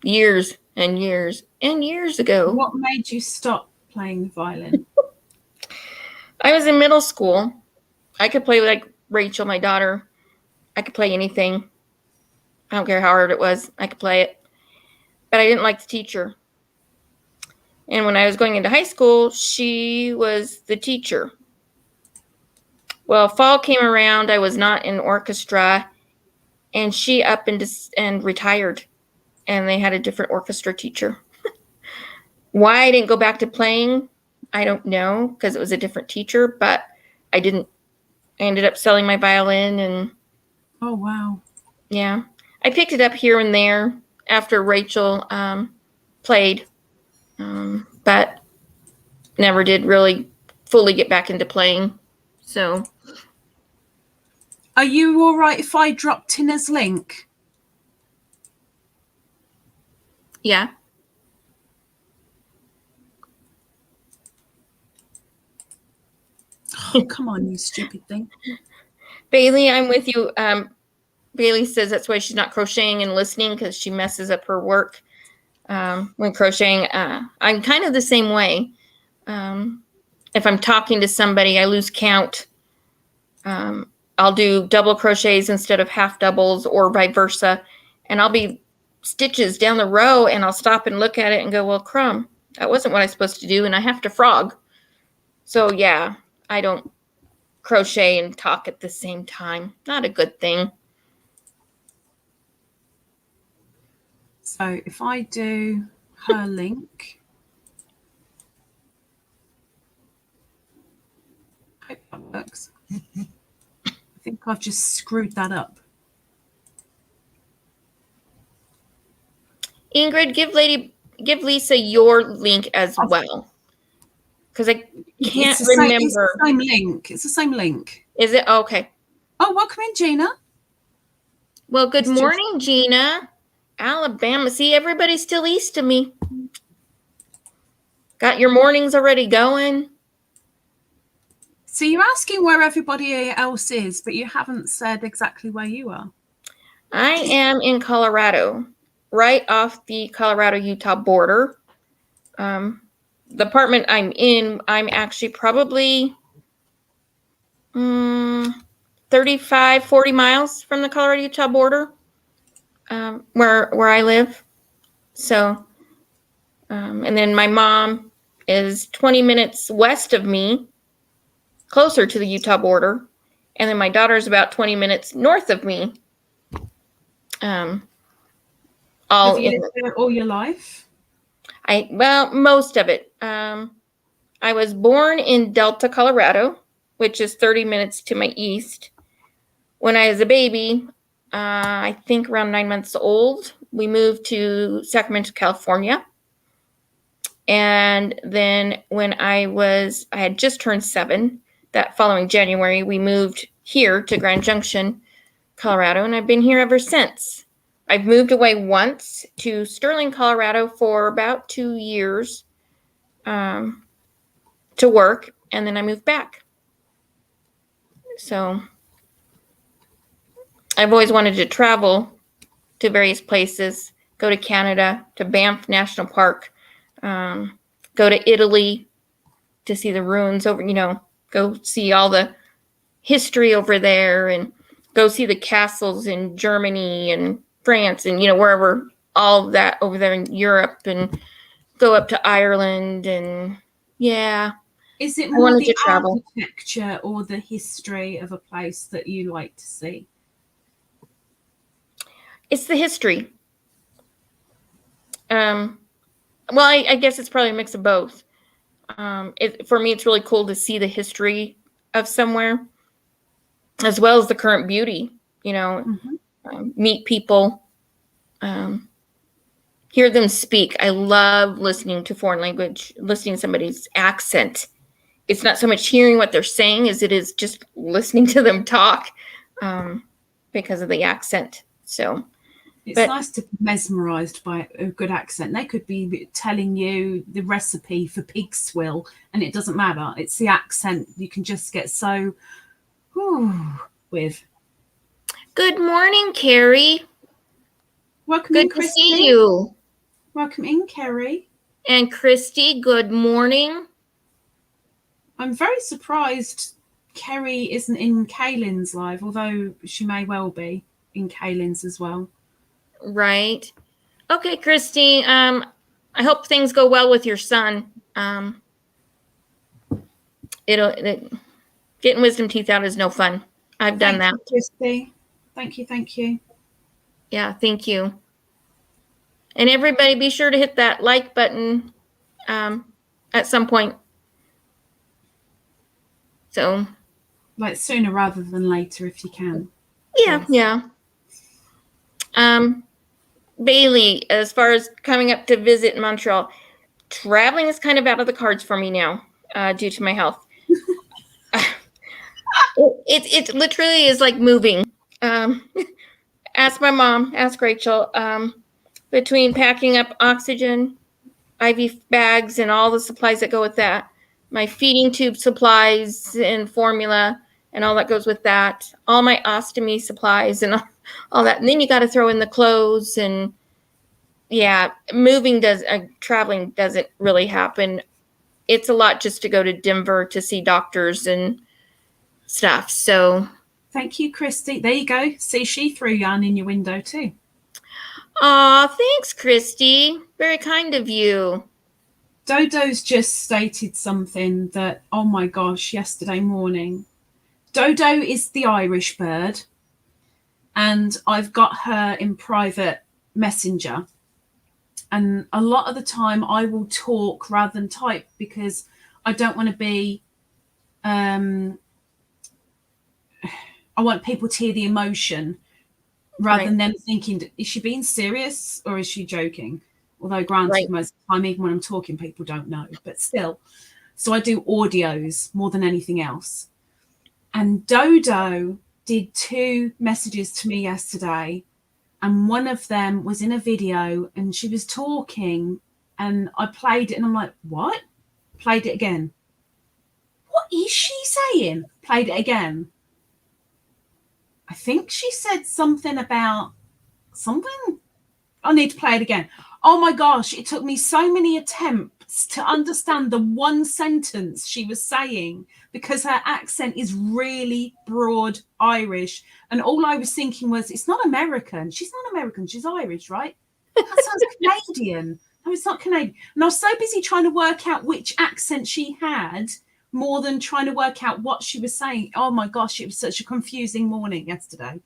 years and years and years ago. What made you stop playing the violin? I was in middle school. I could play like Rachel, my daughter. I could play anything. I don't care how hard it was. I could play it. But I didn't like the teacher. And when I was going into high school, she was the teacher. Well, fall came around. I was not in orchestra. And she up and retired. And they had a different orchestra teacher. Why I didn't go back to playing, I don't know, because it was a different teacher, but I ended up selling my violin, and Oh, wow. yeah, I picked it up here and there after Rachel played, but never did really fully get back into playing. So, are you all right if I drop Tina's link? Yeah. Oh, come on, you stupid thing. Bailey, I'm with you. Bailey says that's why she's not crocheting and listening, because she messes up her work when crocheting. I'm kind of the same way. If I'm talking to somebody, I lose count. I'll do double crochets instead of half doubles, or vice versa. And I'll be stitches down the row, and I'll stop and look at it and go, well, crumb, that wasn't what I was supposed to do. And I have to frog. So yeah, I don't crochet and talk at the same time. Not a good thing. So if I do her link, I hope that works. I think I've just screwed that up. Ingrid, give Lisa your link as well, because I can't remember. It's the same link. It's the same link. Is it? Oh, okay. Oh, welcome in, Gina. Well, good morning, Gina. Alabama. See, everybody's still east of me. Got your mornings already going? So you're asking where everybody else is, but you haven't said exactly where you are. I am in Colorado, right off the Colorado-Utah border. The apartment I'm in, I'm actually probably 35, 40 miles from the Colorado-Utah border, where I live. So, and then my mom is 20 minutes west of me, closer to the Utah border. And then my daughter's about 20 minutes north of me. Have you lived there all your life? Well, most of it. I was born in Delta, Colorado, which is 30 minutes to my east. When I was a baby, I think around 9 months old, we moved to Sacramento, California. And then when I had just turned 7, that following January, we moved here to Grand Junction, Colorado, and I've been here ever since. I've moved away once to Sterling, Colorado for about 2 years to work, and then I moved back. So I've always wanted to travel to various places, go to Canada, to Banff National Park, go to Italy to see the ruins over, go see all the history over there, and go see the castles in Germany and France and, wherever, all of that over there in Europe, and go up to Ireland. And yeah. Is it more the architecture or the history of a place that you like to see? It's the history. Well, I guess it's probably a mix of both. For me, it's really cool to see the history of somewhere, as well as the current beauty, meet people, hear them speak. I love listening to foreign language, listening to somebody's accent. It's not so much hearing what they're saying as it is just listening to them talk, because of the accent. So it's nice to be mesmerized by a good accent. They could be telling you the recipe for pig swill, and it doesn't matter. It's the accent you can just get so with. Good morning, Carrie. Welcome in, Christy. Good to see you. Welcome in, Carrie. And Christy, good morning. I'm very surprised Kerry isn't in Kaylin's live, although she may well be in Kaylin's as well. Right. Okay, Christy. I hope things go well with your son. Getting wisdom teeth out is no fun. I've done that. Christy. Thank you. Yeah, thank you. And everybody, be sure to hit that like button at some point. So, like sooner rather than later if you can. yeah, Please. yeah. Bailey, as far as coming up to visit Montreal, traveling is kind of out of the cards for me now, due to my health. It literally is like moving. Ask my mom, ask Rachel. Between packing up oxygen, IV bags, and all the supplies that go with that, my feeding tube supplies and formula and all that goes with that, all my ostomy supplies and all that, and then you got to throw in the clothes, and yeah, traveling doesn't really happen. It's a lot just to go to Denver to see doctors and stuff. So, Thank you, Christy. There you go. See, she threw yarn in your window too. aw, thanks, Christy. Very kind of you. Dodo's just stated something that, oh my gosh, yesterday morning. Dodo is the Irish bird, and I've got her in private messenger. And a lot of the time I will talk rather than type because I don't want to be, I want people to hear the emotion rather than them thinking, is she being serious or is she joking? Although granted, most of the time, even when I'm talking, people don't know, but still. So I do audios more than anything else. And Dodo did 2 messages to me yesterday. And one of them was in a video and she was talking and I played it and I'm like, what? Played it again. What is she saying? Played it again. I think she said something about something. I need to play it again. Oh my gosh, it took me so many attempts to understand the one sentence she was saying because her accent is really broad Irish. And all I was thinking was, it's not American. She's not American. She's Irish, right? That sounds Canadian. No, it's not Canadian. And I was so busy trying to work out which accent she had more than trying to work out what she was saying. Oh my gosh, it was such a confusing morning yesterday.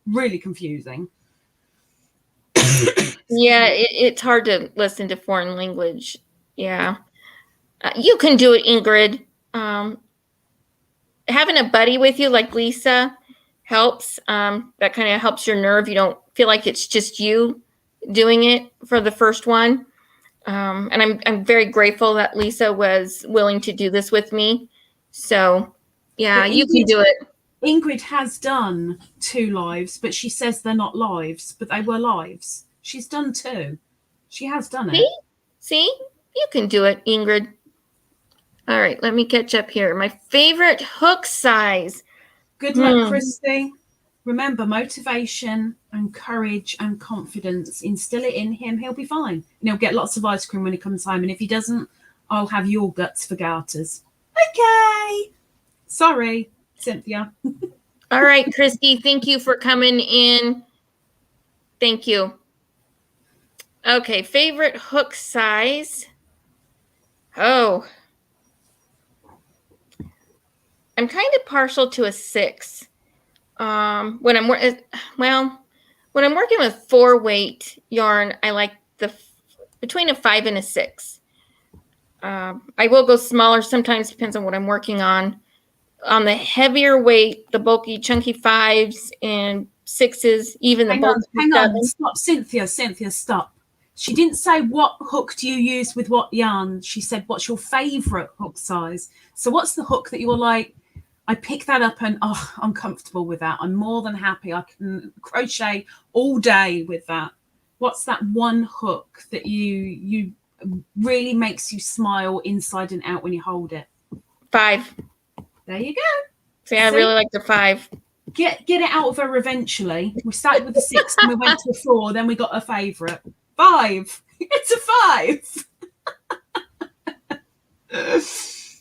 Really confusing. Yeah, it's hard to listen to foreign language. Yeah. You can do it, Ingrid. Having a buddy with you like Lisa helps. That kind of helps your nerve. You don't feel like it's just you doing it for the first one. And I'm very grateful that Lisa was willing to do this with me. So, yeah, you can do it. Ingrid has done 2 lives, but she says they're not lives, but they were lives. She's done 2. She has done it. See? You can do it, Ingrid. All right, let me catch up here. My favorite hook size. Good luck, Christy. Remember, motivation and courage and confidence. Instill it in him. He'll be fine. And he'll get lots of ice cream when he comes home. And if he doesn't, I'll have your guts for garters. Okay. Sorry, Cynthia. All right, Christy, thank you for coming in. Thank you. Okay, favorite hook size. Oh, I'm kind of partial to a 6. When I'm working with 4-weight yarn, I like between a 5 and a 6. I will go smaller sometimes, depends on what I'm working on. On the heavier weight, the bulky, chunky 5s and 6s, even the bulky 7s. Hang on, stop, Cynthia, stop. She didn't say what hook do you use with what yarn. She said, what's your favorite hook size? So what's the hook that you were like, I pick that up and I'm comfortable with that. I'm more than happy. I can crochet all day with that. What's that one hook that you really makes you smile inside and out when you hold it? 5. There you go. See, I really like the 5. Get it out of her eventually. We started with the 6 and we went to a 4, then we got a favorite. 5. It's a 5.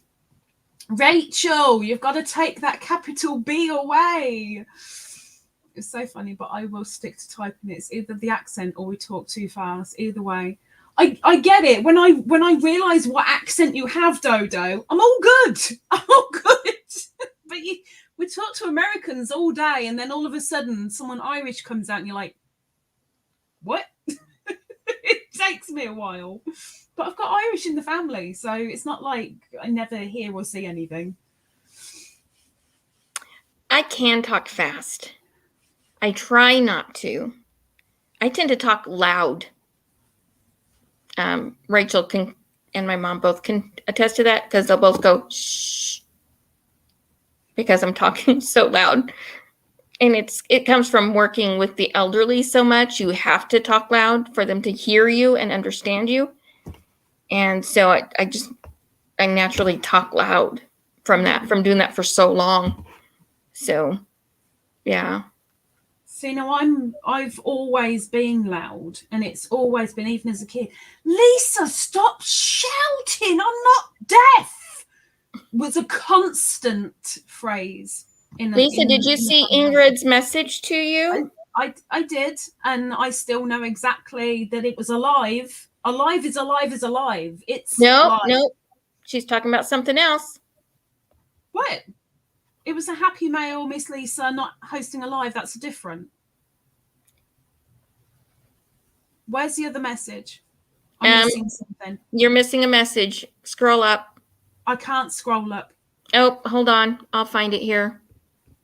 Rachel, you've got to take that capital B away. It's so funny, but I will stick to typing. It's either the accent or we talk too fast. Either way. I get it. When I realise what accent you have, Dodo, I'm all good. I'm all good. But we talk to Americans all day and then all of a sudden someone Irish comes out and you're like, what? It takes me a while. But I've got Irish in the family, so it's not like I never hear or see anything. I can talk fast. I try not to. I tend to talk loud. Rachel can, and my mom both can attest to that because they'll both go, shh, because I'm talking so loud. And it comes from working with the elderly so much. You have to talk loud for them to hear you and understand you. And so I naturally talk loud from doing that for so long. So, yeah. See, now I've always been loud, and it's always been, even as a kid. Lisa, stop shouting! I'm not deaf. Was a constant phrase. Lisa, did you see Ingrid's message to you? I did, and I still know exactly that it was alive. Alive is alive is alive. It's no. She's talking about something else. What? It was a happy mail, Miss Lisa, not hosting a live. That's different. Where's the other message? I'm missing something. You're missing a message. Scroll up. I can't scroll up. Oh, hold on. I'll find it here.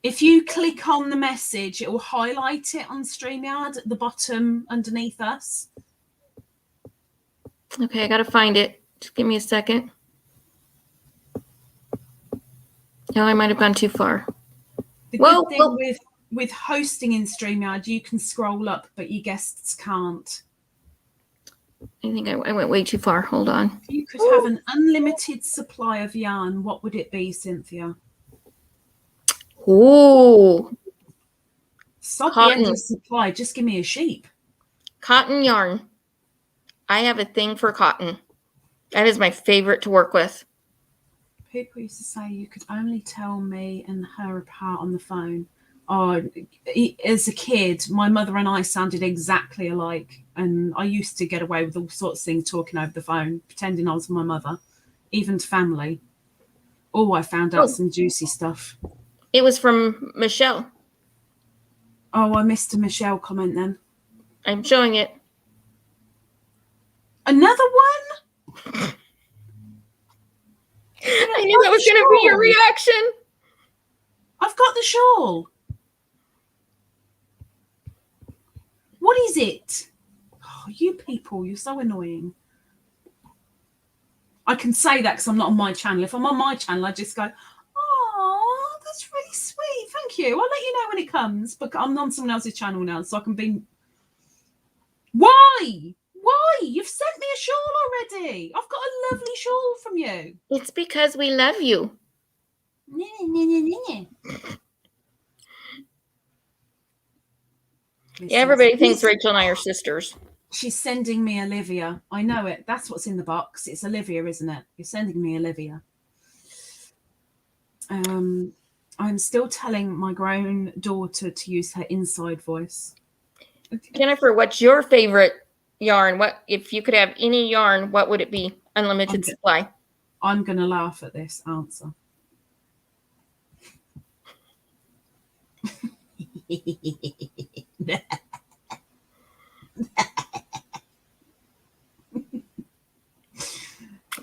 If you click on the message, it will highlight it on StreamYard at the bottom underneath us. Okay, I got to find it. Just give me a second. No, I might have gone too far. The good thing with hosting in StreamYard, you can scroll up, but your guests can't. I think I went way too far. Hold on. If you could have an unlimited supply of yarn, what would it be, Cynthia? Ooh. Stop the end of supply. Just give me a sheep. Cotton yarn. I have a thing for cotton. That is my favorite to work with. People used to say you could only tell me and her apart on the phone. Oh, as a kid, my mother and I sounded exactly alike. And I used to get away with all sorts of things talking over the phone, pretending I was my mother, even to family. Oh, I found out some juicy stuff. It was from Michelle. Oh, I missed a Michelle comment then. I'm showing it. Another one? I knew that was going to be your reaction. I've got the shawl. What is it? Oh, you people, you're so annoying. I can say that because I'm not on my channel. If I'm on my channel, I just go, oh, that's really sweet. Thank you. I'll let you know when it comes. But I'm on someone else's channel now, so I can be... Why? Why? You've sent me a shawl already. I've got a lovely shawl from you. It's because we love you. Yeah, everybody thinks Rachel and I are sisters. She's sending me Olivia. I know it. That's what's in the box. It's Olivia, isn't it? You're sending me Olivia. I'm still telling my grown daughter to use her inside voice. Jennifer, what's your favorite yarn? What, if you could have any yarn, what would it be? Unlimited supply. I'm going to laugh at this answer.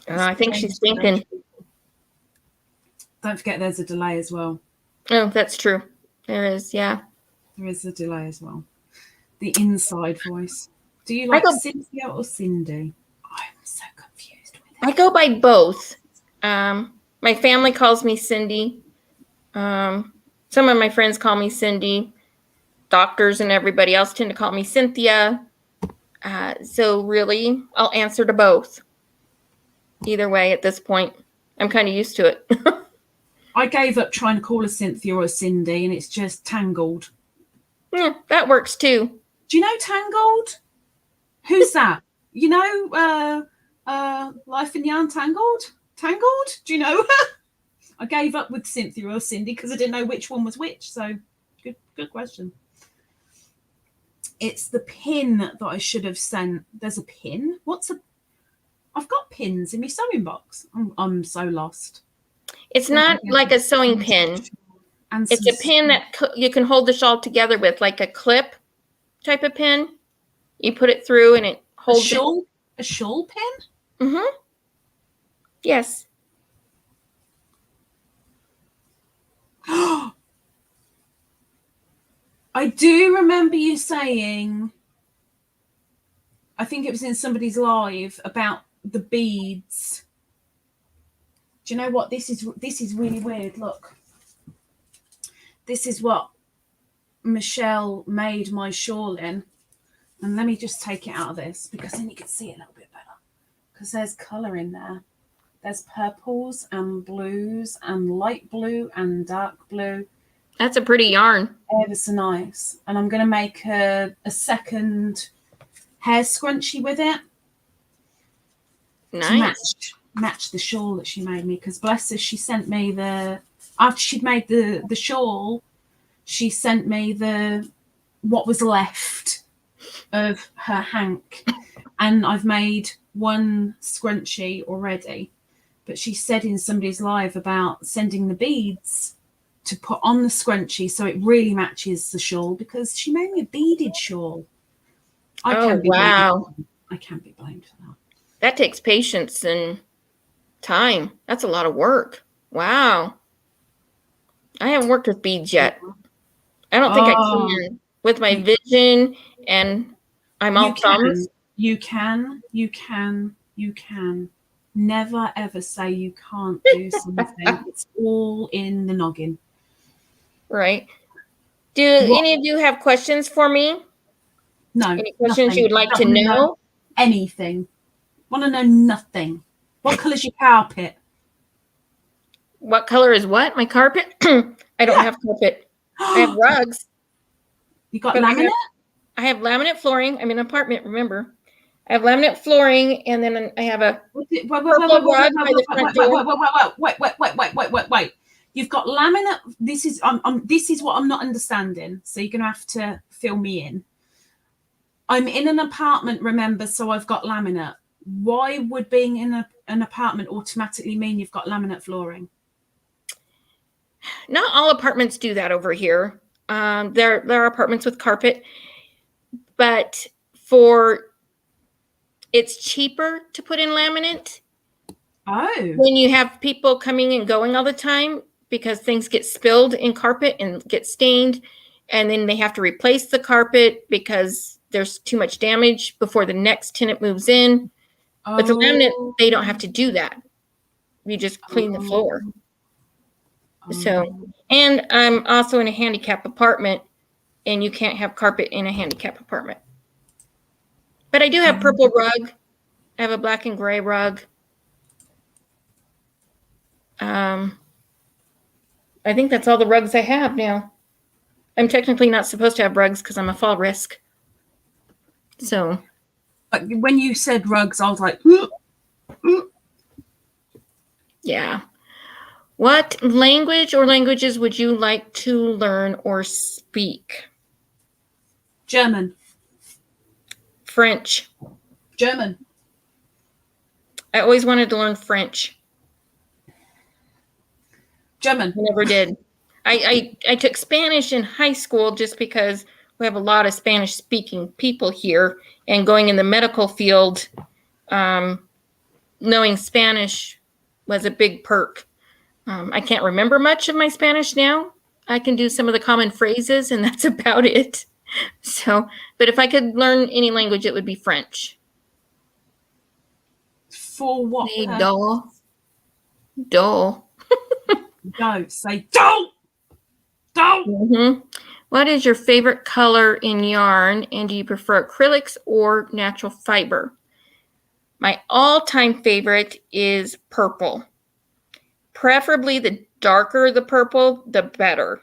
I think she's thinking. Don't forget there's a delay as well. Oh, that's true. There is, yeah. There is a delay as well. The inside voice. Do you like Cynthia or Cindy? I'm so confused with it. I go by both. My family calls me Cindy. Some of my friends call me Cindy. Doctors and everybody else tend to call me Cynthia. So really, I'll answer to both. Either way, at this point, I'm kind of used to it. I gave up trying to call her Cynthia or Cindy, and it's just Tangled. Yeah, that works too. Do you know Tangled? Who's that? You know Life and Yarn Tangled? Tangled? Do you know her? I gave up with Cynthia or Cindy because I didn't know which one was which. So good question. It's the pin that I should have sent. There's a pin? I've got pins in my sewing box. I'm so lost. It's not like a sewing pin. It's a pin that you can hold the shawl together with, like a clip type of pin. You put it through and it holds a shawl pin? Mm-hmm. Yes. I do remember you saying, I think it was in somebody's live, about the beads. Do you know what? This is really weird. Look. This is what Michelle made my shawl in. And let me just take it out of this because then you can see it a little bit better. Because there's colour in there. There's purples and blues and light blue and dark blue. That's a pretty yarn. Ever so nice. And I'm going to make a second hair scrunchie with it. Nice. To match the shawl that she made me. Because bless her, she sent me after she'd made the shawl, she sent me what was left of her hank. And I've made one scrunchie already. But she said in somebody's live about sending the beads to put on the scrunchie so it really matches the shawl, because she made me a beaded shawl. I can't be blamed for that. That takes patience and time. That's a lot of work. Wow. I haven't worked with beads yet. I don't think I can with my vision, and I'm all thumbs. You can. Never ever say you can't do something. It's all in the noggin. Right. Do any of you have questions for me? No. Any questions you would like to know? Anything. Want to know nothing. What colour's your carpet? What color is what? My carpet? I don't have carpet. I have rugs. You got laminate? I have laminate flooring. I'm in an apartment, remember. I have laminate flooring, and then I have a purple rug by the front door. Wait. You've got laminate. This is what I'm not understanding. So you're going to have to fill me in. I'm in an apartment, remember, so I've got laminate. Why would being in an apartment automatically mean you've got laminate flooring? Not all apartments do that over here. There are apartments with carpet, but it's cheaper to put in laminate. Oh. When you have people coming and going all the time, because things get spilled in carpet and get stained, and then they have to replace the carpet because there's too much damage before the next tenant moves in. Oh. But the laminate, they don't have to do that. You just clean the floor. So, and I'm also in a handicap apartment, and you can't have carpet in a handicap apartment. But I do have purple rug. I have a black and gray rug. I think that's all the rugs I have now. I'm technically not supposed to have rugs because I'm a fall risk. So. When you said rugs, I was like, Yeah. What language or languages would you like to learn or speak? German. French. German. I always wanted to learn French. German. I never did. I took Spanish in high school just because we have a lot of Spanish-speaking people here, and going in the medical field, knowing Spanish was a big perk. I can't remember much of my Spanish now. I can do some of the common phrases, and that's about it. So, but if I could learn any language, it would be French. For what? Dull. Don't say don't. Mm-hmm. What is your favorite color in yarn, and do you prefer acrylics or natural fiber? My all-time favorite is purple. Preferably the darker the purple, the better.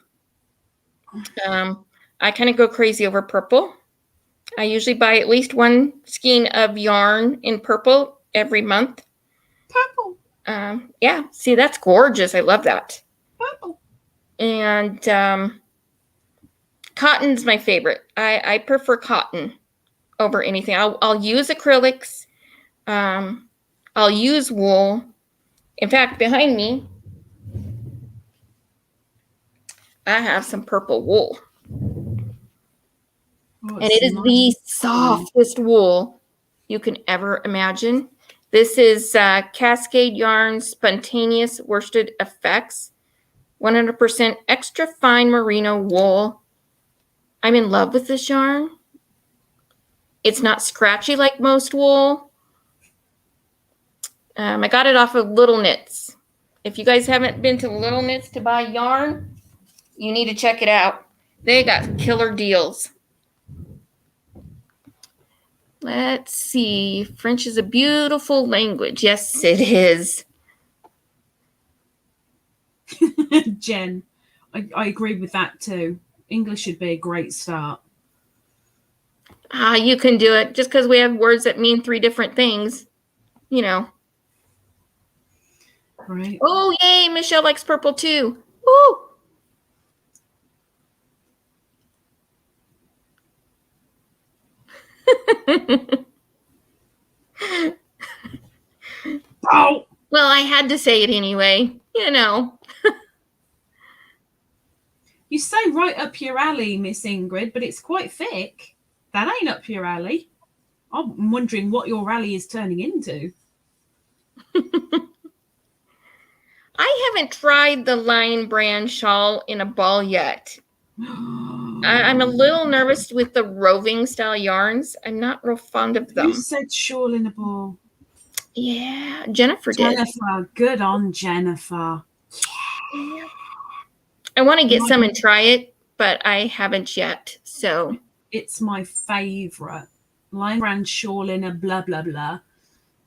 I kind of go crazy over purple. I usually buy at least one skein of yarn in purple every month. Purple. Yeah, see, that's gorgeous. I love that. Purple. And cotton's my favorite. I prefer cotton over anything. I'll use acrylics. I'll use wool. In fact, behind me, I have some purple wool. And it is the softest wool you can ever imagine. This is Cascade Yarns Spontaneous Worsted Effects. 100% extra fine merino wool. I'm in love with this yarn. It's not scratchy like most wool. I got it off of Little Knits. If you guys haven't been to Little Knits to buy yarn, you need to check it out. They got killer deals. Let's see. French is a beautiful language. Yes, it is. Jen, I agree with that too. English should be a great start. You can do it. Just because we have words that mean 3 different things, you know. Right. Oh, yay. Michelle likes purple too. Woo! Oh! Well, I had to say it anyway, you know. You say right up your alley, Miss Ingrid, but it's quite thick. That ain't up your alley. I'm wondering what your alley is turning into. I haven't tried the Lion brand shawl in a ball yet. I'm a little nervous with the roving style yarns. I'm not real fond of them. Who said shawl in a ball? Yeah, Jennifer did. Jennifer. Good on Jennifer. Yeah. I want to get some and try it, but I haven't yet. So it's my favorite. Lion brand shawl in a blah blah blah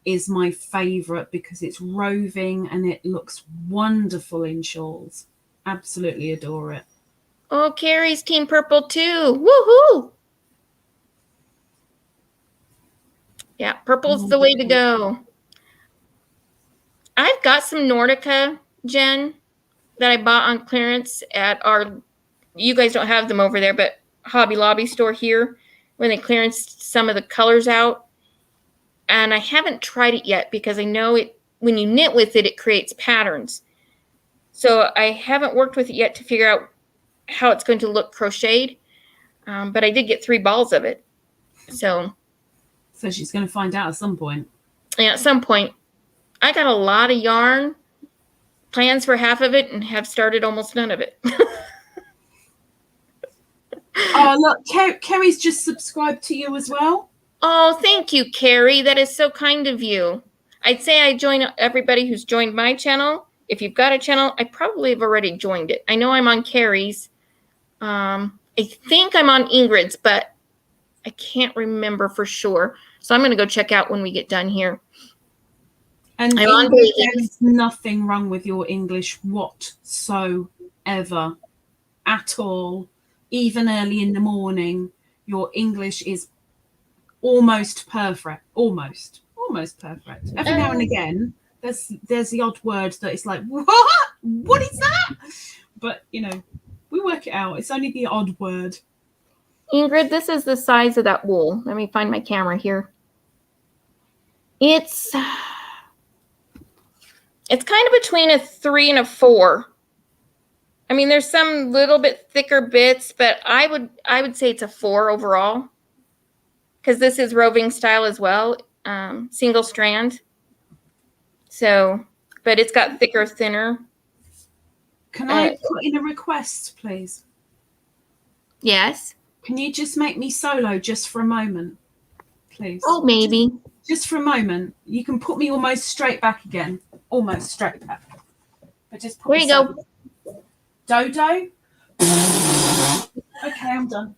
is my favorite because it's roving and it looks wonderful in shawls. Absolutely adore it. Oh, Carrie's Team Purple too. Woohoo! Yeah, purple's the way to go. I've got some Nordica, Jen, that I bought on clearance at our, you guys don't have them over there, but Hobby Lobby store here when they clearanced some of the colors out. And I haven't tried it yet because I know it, when you knit with it, it creates patterns. So I haven't worked with it yet to figure out how it's going to look crocheted. But I did get 3 balls of it. So she's going to find out at some point. Yeah, at some point. I got a lot of yarn, plans for half of it, and have started almost none of it. Oh, look, Kerry's just subscribed to you as well. Oh, thank you, Carrie. That is so kind of you. I'd say I join everybody who's joined my channel. If you've got a channel, I probably have already joined it. I know I'm on Carrie's. I think I'm on Ingrid's, but I can't remember for sure. So I'm going to go check out when we get done here. And there is nothing wrong with your English whatsoever at all. Even early in the morning, your English is almost perfect. Almost perfect. Every now and again, there's the odd word that it's like, what is that? But, you know, we work it out. It's only the odd word. Ingrid, this is the size of that wool. Let me find my camera here. It's kind of between a 3 and a 4. I mean, there's some little bit thicker bits, but I would say it's a 4 overall. Because this is roving style as well, single strand. So, but it's got thicker, thinner. Can I put in a request, please? Yes. Can you just make me solo just for a moment, please? Oh, maybe. Just for a moment. You can put me almost straight back again. Almost straight back. But just put there you go. Dodo? Okay, I'm done.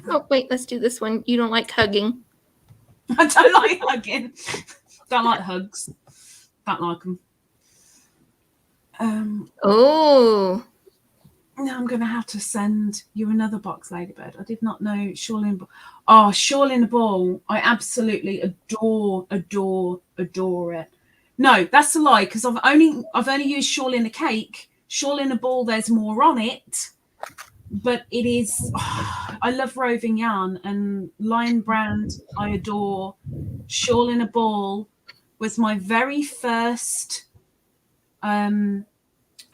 Oh, wait, let's do this one. You don't like hugging. I don't like hugging. Don't like hugs. Don't like them. Oh. Now I'm going to have to send you another box, Ladybird. I did not know shawl in a ball. Oh, shawl in a ball. I absolutely adore it. No, that's a lie because I've only used shawl in a cake. Shawl in a ball, there's more on it. But it is, I love roving yarn and Lion brand I adore. Shawl in a ball was my very first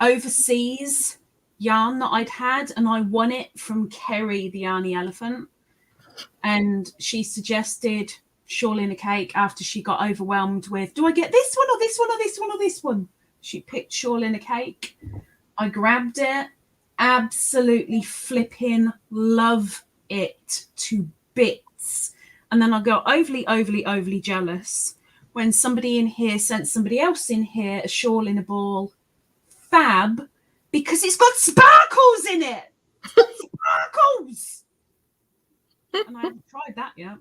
overseas yarn that I'd had, and I won it from Kerry, the Yarny Elephant. And she suggested shawl in a cake after she got overwhelmed with, do I get this one or this one or this one or this one? She picked shawl in a cake. I grabbed it. absolutely flipping love it to bits. And then I go overly jealous when somebody in here sent somebody else in here a shawl in a ball. Fab, because it's got sparkles in it. It's got sparkles. And I haven't tried that yet.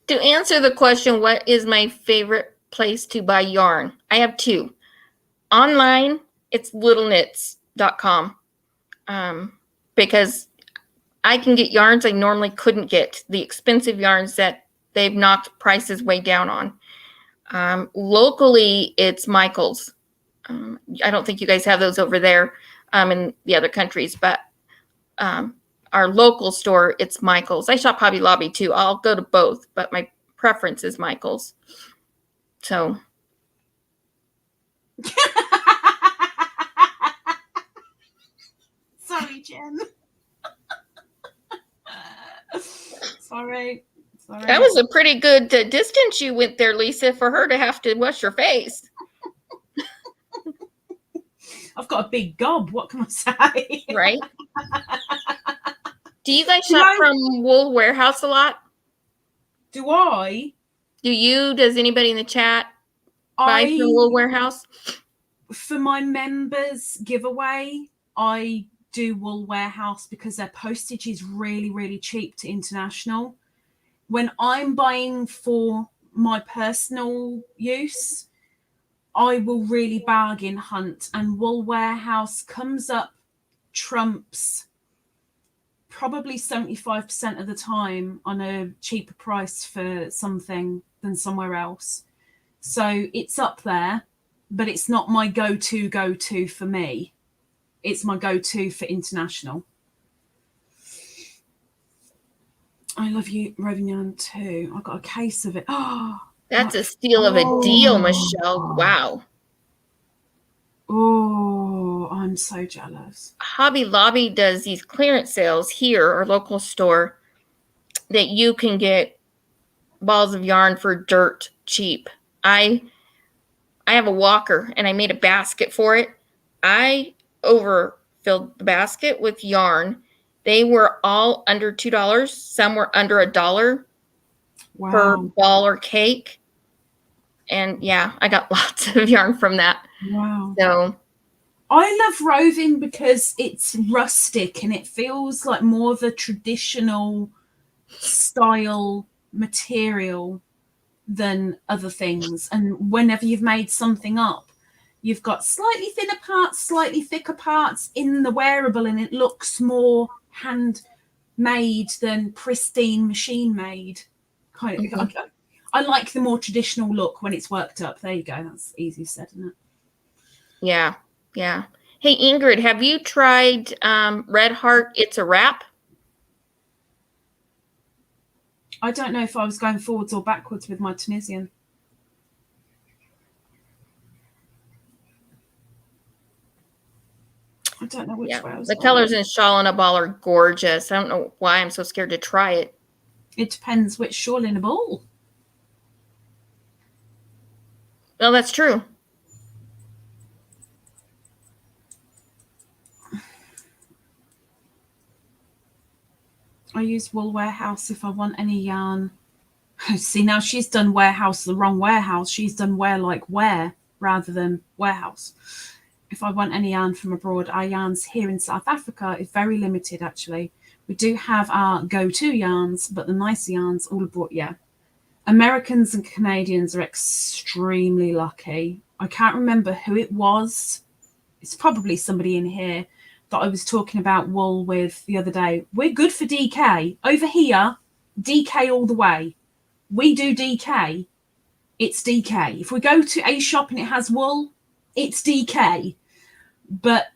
To answer the question, what is my favorite place to buy yarn? I have two. Online, it's littleknits.com, because I can get yarns I normally couldn't get, the expensive yarns that they've knocked prices way down on. Locally, it's Michael's. I don't think you guys have those over there in the other countries, but our local store, it's Michael's. I shop Hobby Lobby too. I'll go to both, but my preference is Michael's. So. Sorry, Jen. Sorry. That was a pretty good distance you went there, Lisa, for her to have to wash her face. I've got a big gob. What can I say? Right. Do you guys shop from Wool Warehouse a lot? Do I? Do you? Does anybody in the chat buy from Wool Warehouse? For my members giveaway, I do Wool Warehouse because their postage is really, really cheap to international. When I'm buying for my personal use, I will really bargain hunt, and Wool Warehouse comes up trumps probably 75% of the time on a cheaper price for something than somewhere else. So it's up there, but it's not my go-to for me. It's my go-to for international. I love you, Roving Yarn too. I got a case of it. Oh, that's a steal of a deal, Michelle. Wow. Oh, I'm so jealous. Hobby Lobby does these clearance sales here, our local store, that you can get balls of yarn for dirt cheap. I have a walker and I made a basket for it. I overfilled the basket with yarn. They were all under $2. Some were under $1 per ball or cake. And yeah, I got lots of yarn from that. Wow. So I love roving because it's rustic and it feels like more of a traditional style material than other things. And whenever you've made something up, you've got slightly thinner parts, slightly thicker parts in the wearable, and it looks more handmade than pristine machine made. Kind of. I like the more traditional look when it's worked up. There you go. That's easy said, isn't it? Yeah. Yeah. Hey, Ingrid, have you tried Red Heart It's a Wrap? I don't know if I was going forwards or backwards with my Tunisian. I don't know which way I was the colors in Shawl and a Ball are gorgeous. I don't know why I'm so scared to try it. It depends which shawl in a ball. Well, that's true. I use Wool Warehouse if I want any yarn. See, now she's done warehouse the wrong warehouse. She's done wear rather than warehouse. If I want any yarn from abroad, our yarns here in South Africa is very limited, actually. We do have our go-to yarns, but the nice yarns all abroad, yeah. Americans and Canadians are extremely lucky. I can't remember who it was. It's probably somebody in here that I was talking about wool with the other day. We're good for DK. Over here, DK all the way. We do DK. It's DK. If we go to a shop and it has wool, it's DK. But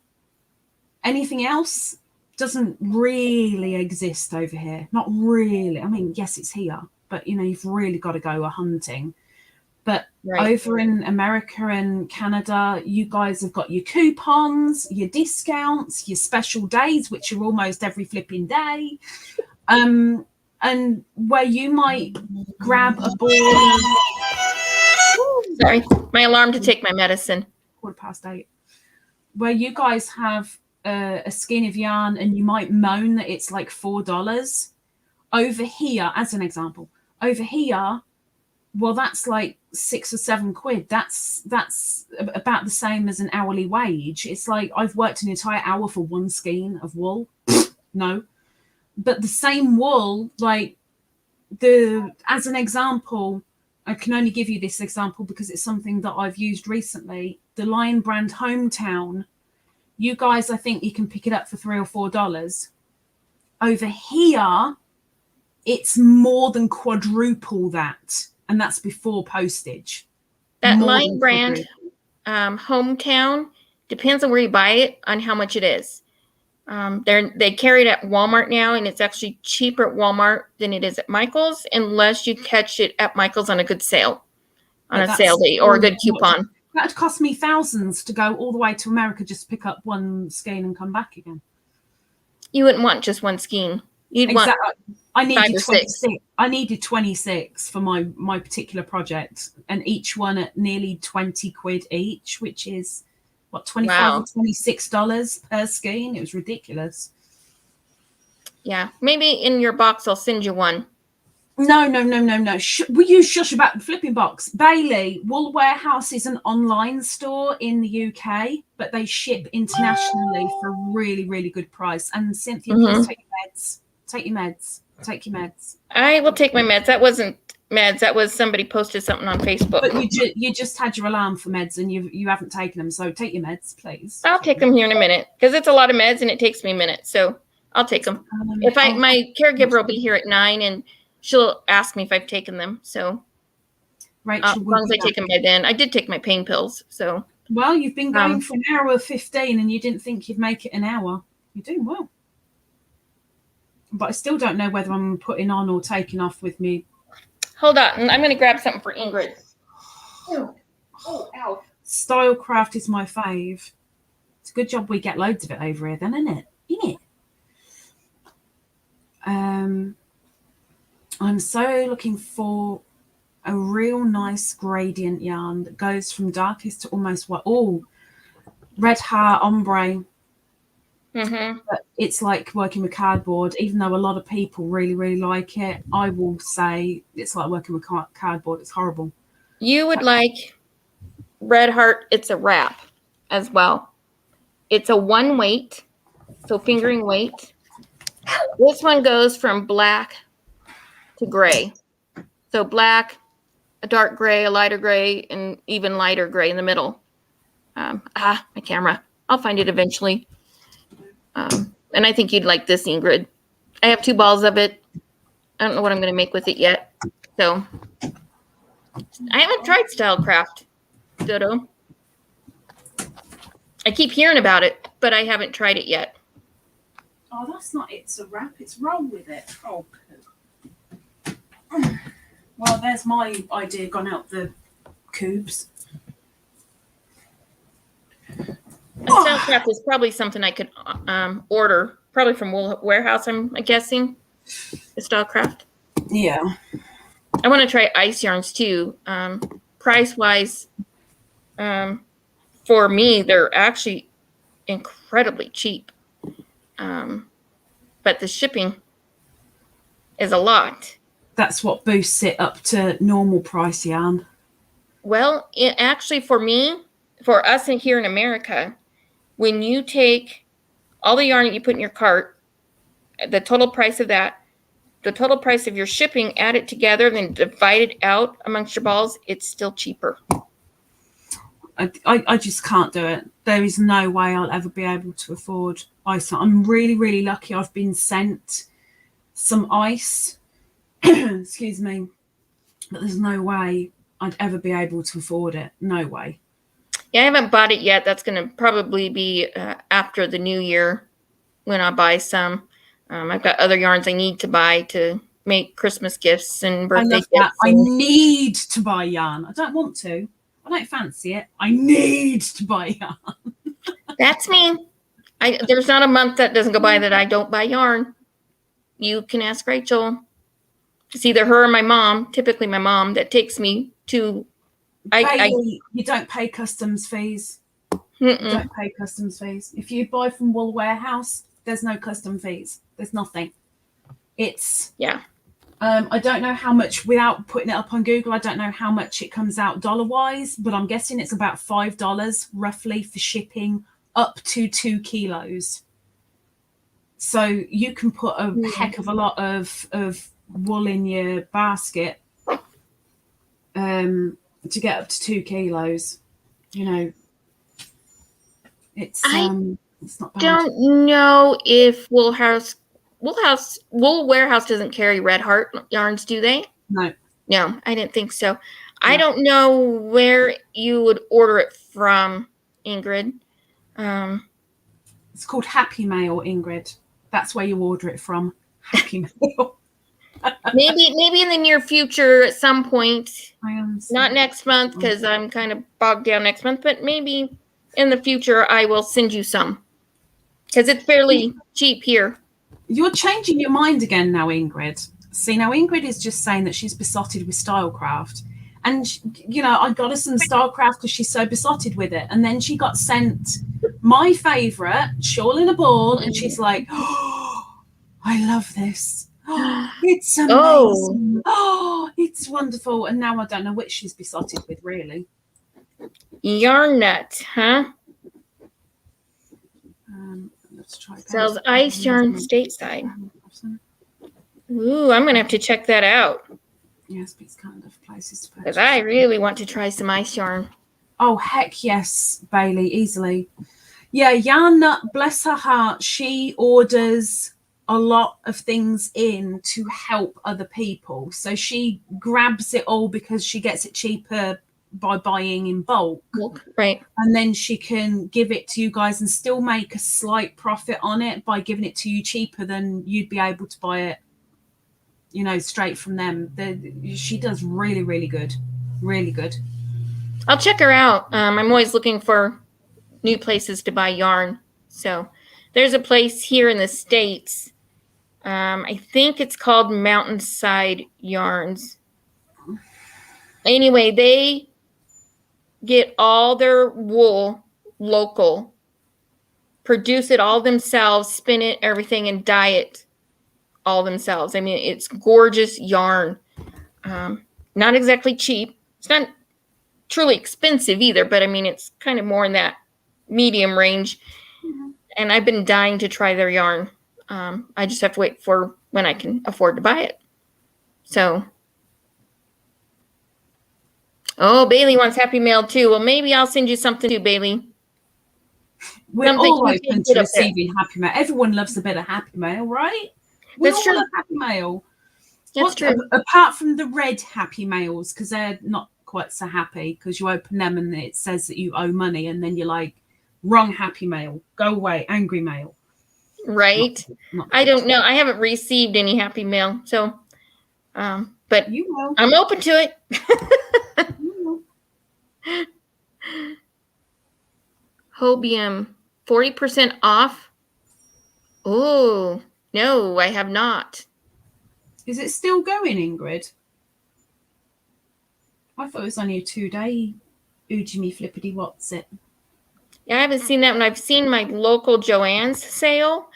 anything else doesn't really exist over here. Not really. I mean, yes, it's here, but you've really got to go hunting. But over in America and Canada, you guys have got your coupons, your discounts, your special days, which are almost every flipping day. And where you might grab a ball. Sorry, my alarm to take my medicine. 8:15. Where you guys have a skein of yarn and you might moan that it's like $4. Over here, as an example, over here, well, that's like £6 or £7. That's about the same as an hourly wage. It's like I've worked an entire hour for one skein of wool. No, but the same wool, like as an example, I can only give you this example because it's something that I've used recently. The Lion brand Hometown, you guys, I think you can pick it up for $3 or $4. Over here, it's more than quadruple that. And that's before postage. That Lion brand, Hometown, depends on where you buy it, on how much it is. They carry it at Walmart now, and it's actually cheaper at Walmart than it is at Michael's, unless you catch it at Michael's on a good sale, on a sale day or a good coupon. That'd cost me thousands to go all the way to America just to pick up one skein and come back again. You wouldn't want just one skein. You'd want I needed 26. I needed 26 for my particular project, and each one at nearly £20 each, which is what, $25 or $26 per skein. It was ridiculous. Yeah, maybe in your box I'll send you one. No. Will you shush about the flipping box? Bailey, Wool Warehouse is an online store in the UK, but they ship internationally for a really, really good price. And Cynthia, please take your meds. Take your meds. Take your meds. I will take my meds. That wasn't meds. That was somebody posted something on Facebook. But you just had your alarm for meds and you haven't taken them. So take your meds, please. I'll take them here in a minute because it's a lot of meds and it takes me a minute. So I'll take them. My caregiver will be here at 9 and she'll ask me if I've taken them. So Rachel, as long as I take them by then. I did take my pain pills. So well, you've been going for an hour 15 and you didn't think you'd make it an hour. You're doing well. But I still don't know whether I'm putting on or taking off with me. Hold on. I'm going to grab something for Ingrid. Oh, ow. Stylecraft is my fave. It's a good job we get loads of it over here then, isn't it? Isn't it? I'm so looking for a real nice gradient yarn that goes from darkest to almost white. Oh, red heart ombre. But it's like working with cardboard. Even though a lot of people really, really like it, I will say it's like working with cardboard. It's horrible. You would like Red Heart. It's a wrap as well. It's a one weight, so fingering weight. This one goes from black to gray. So black, a dark gray, a lighter gray, and even lighter gray in the middle. My camera. I'll find it eventually. And I think you'd like this, Ingrid. I have 2 balls of it. I don't know what I'm going to make with it yet. So I haven't tried Stylecraft, Dodo. I keep hearing about it, but I haven't tried it yet. Oh, that's not it. It's a wrap. It's roll with it. Oh, well, there's my idea gone out the cubes. Stylecraft is probably something I could order, probably from Wool Warehouse, I'm guessing. The Stylecraft. Yeah. I want to try ice yarns too. Price-wise, for me, they're actually incredibly cheap. But the shipping is a lot. That's what boosts it up to normal price yarn. Well, actually, for us here in America, when you take all the yarn that you put in your cart, the total price of that, the total price of your shipping, add it together, then divide it out amongst your balls, it's still cheaper. I just can't do it. There is no way I'll ever be able to afford ice. I'm really, really lucky I've been sent some ice. Excuse me. But there's no way I'd ever be able to afford it. No way. Yeah, I haven't bought it yet. That's going to probably be after the new year when I buy some. I've got other yarns I need to buy to make Christmas gifts and birthday gifts. I need to buy yarn. I don't want to. I don't fancy it. I need to buy yarn. That's me. There's not a month that doesn't go by that I don't buy yarn. You can ask Rachel. It's either her or my mom, typically my mom, that takes me to... You don't pay customs fees. You don't pay customs fees. If you buy from Wool Warehouse, there's no custom fees. There's nothing. It's Yeah. I don't know how much, without putting it up on Google, I don't know how much it comes out dollar-wise, but I'm guessing it's about $5 roughly for shipping up to 2 kilos. So you can put a heck of a lot of wool in your basket to get up to 2 kilos. You know, it's not bad. Don't know if Wool Warehouse doesn't carry Red Heart yarns, do they? No, I didn't think so. I don't know where you would order it from, Ingrid. It's called Happy Mail, Ingrid. That's where you order it from. Happy Mail. maybe in the near future at some point. Not next month because I'm kind of bogged down next month, but maybe in the future I will send you some because it's fairly cheap here. You're changing your mind again now, Ingrid. See, now Ingrid is just saying that she's besotted with Stylecraft. And, you know, I got her some Stylecraft because she's so besotted with it. And then she got sent my favourite, Shawl in a Ball, and she's like, oh, I love this. Oh, it's amazing. Oh, it's wonderful. And now I don't know which she's besotted with, really. Yarn Nut, huh? Let's try that. Sells ice yarn stateside. Ooh, I'm going to have to check that out. Yes, but it's kind of places to purchase. Because I really want to try some ice yarn. Oh, heck yes, Bailey, easily. Yeah, Yarn Nut, bless her heart, she orders a lot of things in to help other people. So she grabs it all because she gets it cheaper by buying in bulk. Right. And then she can give it to you guys and still make a slight profit on it by giving it to you cheaper than you'd be able to buy it, you know, straight from them. She does really, really good. Really good. I'll check her out. I'm always looking for new places to buy yarn. So there's a place here in the States. I think it's called Mountainside Yarns. Anyway, they get all their wool local, produce it all themselves, spin it, everything, and dye it all themselves. I mean, it's gorgeous yarn. Not exactly cheap. It's not truly expensive either, but I mean, it's kind of more in that medium range. Mm-hmm. And I've been dying to try their yarn. I just have to wait for when I can afford to buy it. So, oh, Bailey wants Happy Mail too. Well, maybe I'll send you something too, Bailey. We're all open to receiving Happy Mail. Everyone loves a bit of Happy Mail, right? We all love Happy Mail. That's true. Apart from the red Happy Mails, because they're not quite so happy, because you open them and it says that you owe money, and then you're like, wrong Happy Mail, go away, angry mail. Right. Not I don't know. I haven't received any Happy Mail, so but you will. I'm open to it. Hobium 40% off. Oh no, I have not. Is it still going, Ingrid? I thought it was only a 2-day Ujimi Flippity What's it. Yeah, I haven't seen that one. I've seen my local Joann's sale.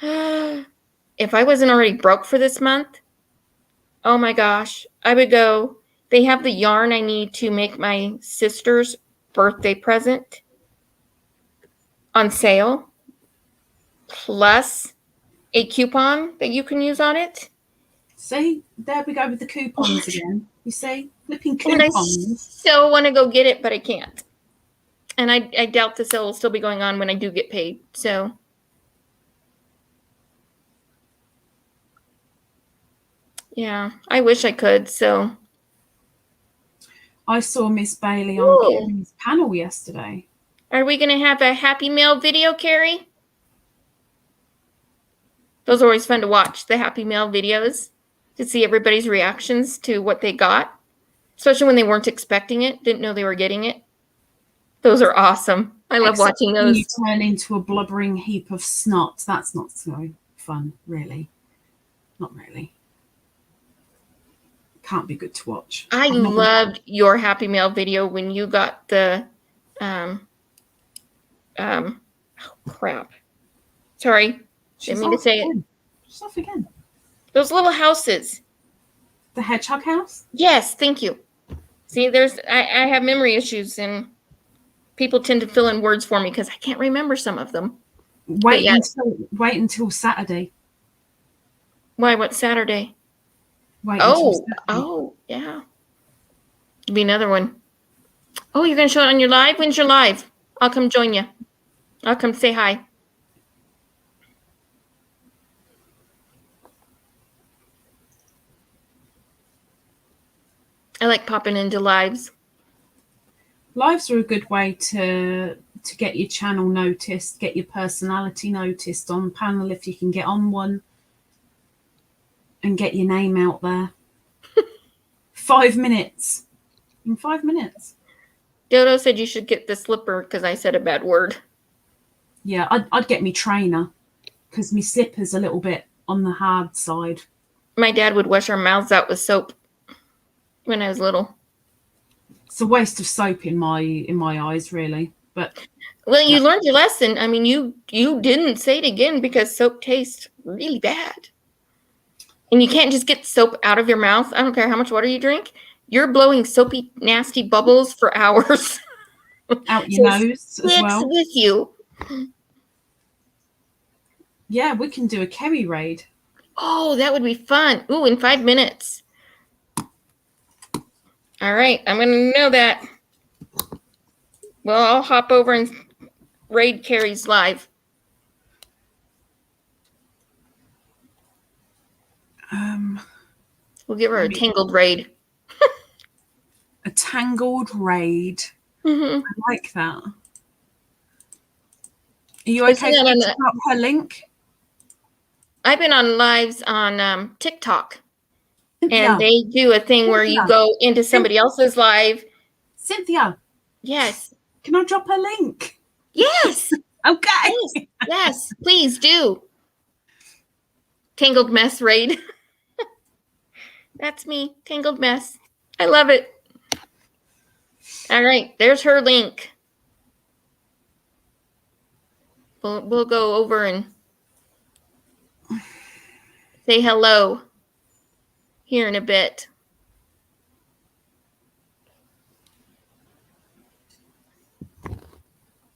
If I wasn't already broke for this month, oh my gosh, I would go. They have the yarn I need to make my sister's birthday present on sale, plus a coupon that you can use on it. See, there we go with the coupons again. You see, flipping coupons. And I so want to go get it, but I can't. And I doubt the sale will still be going on when I do get paid. So, yeah, I wish I could. So, I saw Miss Bailey on Carrie's panel yesterday. Are we going to have a Happy Mail video, Carrie? Those are always fun to watch, the Happy Mail videos, to see everybody's reactions to what they got, especially when they weren't expecting it, didn't know they were getting it. Those are awesome. I love watching those. When you turn into a blubbering heap of snot, that's not so fun, really. Not really. Can't be good to watch. I loved your Happy Mail video when you got the Oh, crap. Sorry. She's Didn't mean to off say it. again. She's off again. Those little houses. The hedgehog house? Yes, thank you. See, I have memory issues, and people tend to fill in words for me because I can't remember some of them. Wait until Saturday. Why? What's Saturday? Wait until Saturday. Oh, yeah. Be another one. Oh, you're gonna show it on your live? When's your live? I'll come join you. I'll come say hi. I like popping into lives. Lives are a good way to get your channel noticed, get your personality noticed on panel if you can get on one, and get your name out there. 5 minutes. In 5 minutes. Dodo said you should get the slipper because I said a bad word. Yeah, I'd get me trainer because my slipper's a little bit on the hard side. My dad would wash our mouths out with soap when I was little. It's a waste of soap in my eyes, really. But well, you learned your lesson. I mean, you didn't say it again because soap tastes really bad. And you can't just get soap out of your mouth. I don't care how much water you drink. You're blowing soapy, nasty bubbles for hours. Out your nose as well. With you. Yeah, we can do a Kerry raid. Oh, that would be fun. Ooh, in 5 minutes. All right, I'm going to know that. Well, I'll hop over and raid Carrie's live. We'll give her a tangled raid. A tangled raid. Mm-hmm. I like that. Are you okay to put up her link? I've been on lives on TikTok. And they do a thing where you go into somebody else's live. Cynthia. Yes. Can I drop her link? Yes. Okay. Yes, please do. Tangled Mess raid. That's me, Tangled Mess. I love it. All right, there's her link. We'll go over and say hello here in a bit.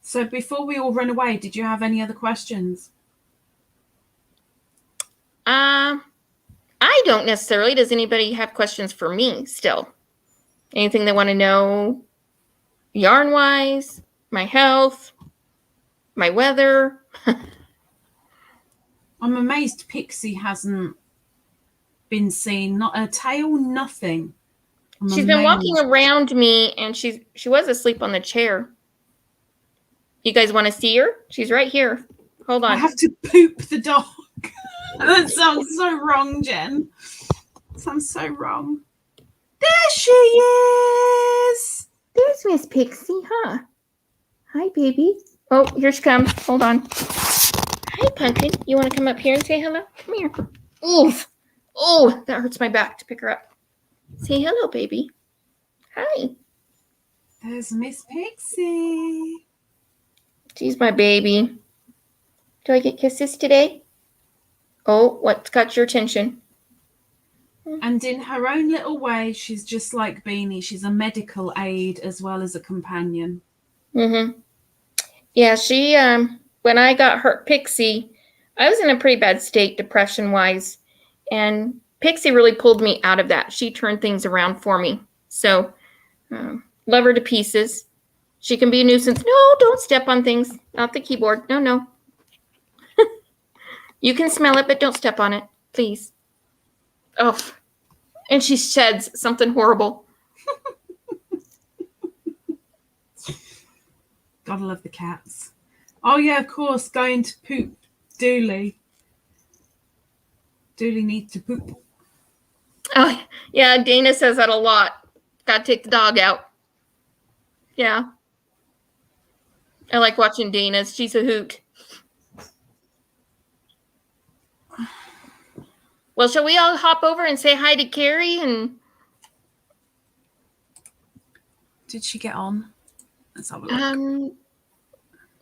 So before we all run away, did you have any other questions? I don't necessarily. Does anybody have questions for me still? Anything they want to know yarn-wise, my health, my weather? I'm amazed Pixie hasn't been seen. Not a tail, nothing. She's been walking around me, and she was asleep on the chair. You guys want to see her? She's right here. Hold on. I have to poop the dog. That sounds so wrong, Jen. That sounds so wrong. There she is. There's Miss Pixie, huh? Hi, baby. Oh, here she comes. Hold on. Hi, Pumpkin. You want to come up here and say hello? Come here. Oof. Oh, that hurts my back to pick her up. Say hello, baby. Hi. There's Miss Pixie. She's my baby. Do I get kisses today? Oh, what's got your attention? And in her own little way, she's just like Beanie. She's a medical aid as well as a companion. Mm-hmm. Yeah, she, when I got her, Pixie, I was in a pretty bad state, depression-wise. And Pixie really pulled me out of that. She turned things around for me. So, love her to pieces. She can be a nuisance. No, don't step on things. Not the keyboard. No. You can smell it, but don't step on it, please. Oh, and she sheds something horrible. Gotta love the cats. Oh, yeah, of course, going to poop. Dooley. Dooley needs to poop. Oh, yeah, Dana says that a lot. Gotta take the dog out. Yeah. I like watching Dana's. She's a hoot. Well, shall we all hop over and say hi to Carrie? And did she get on? Let's have a look.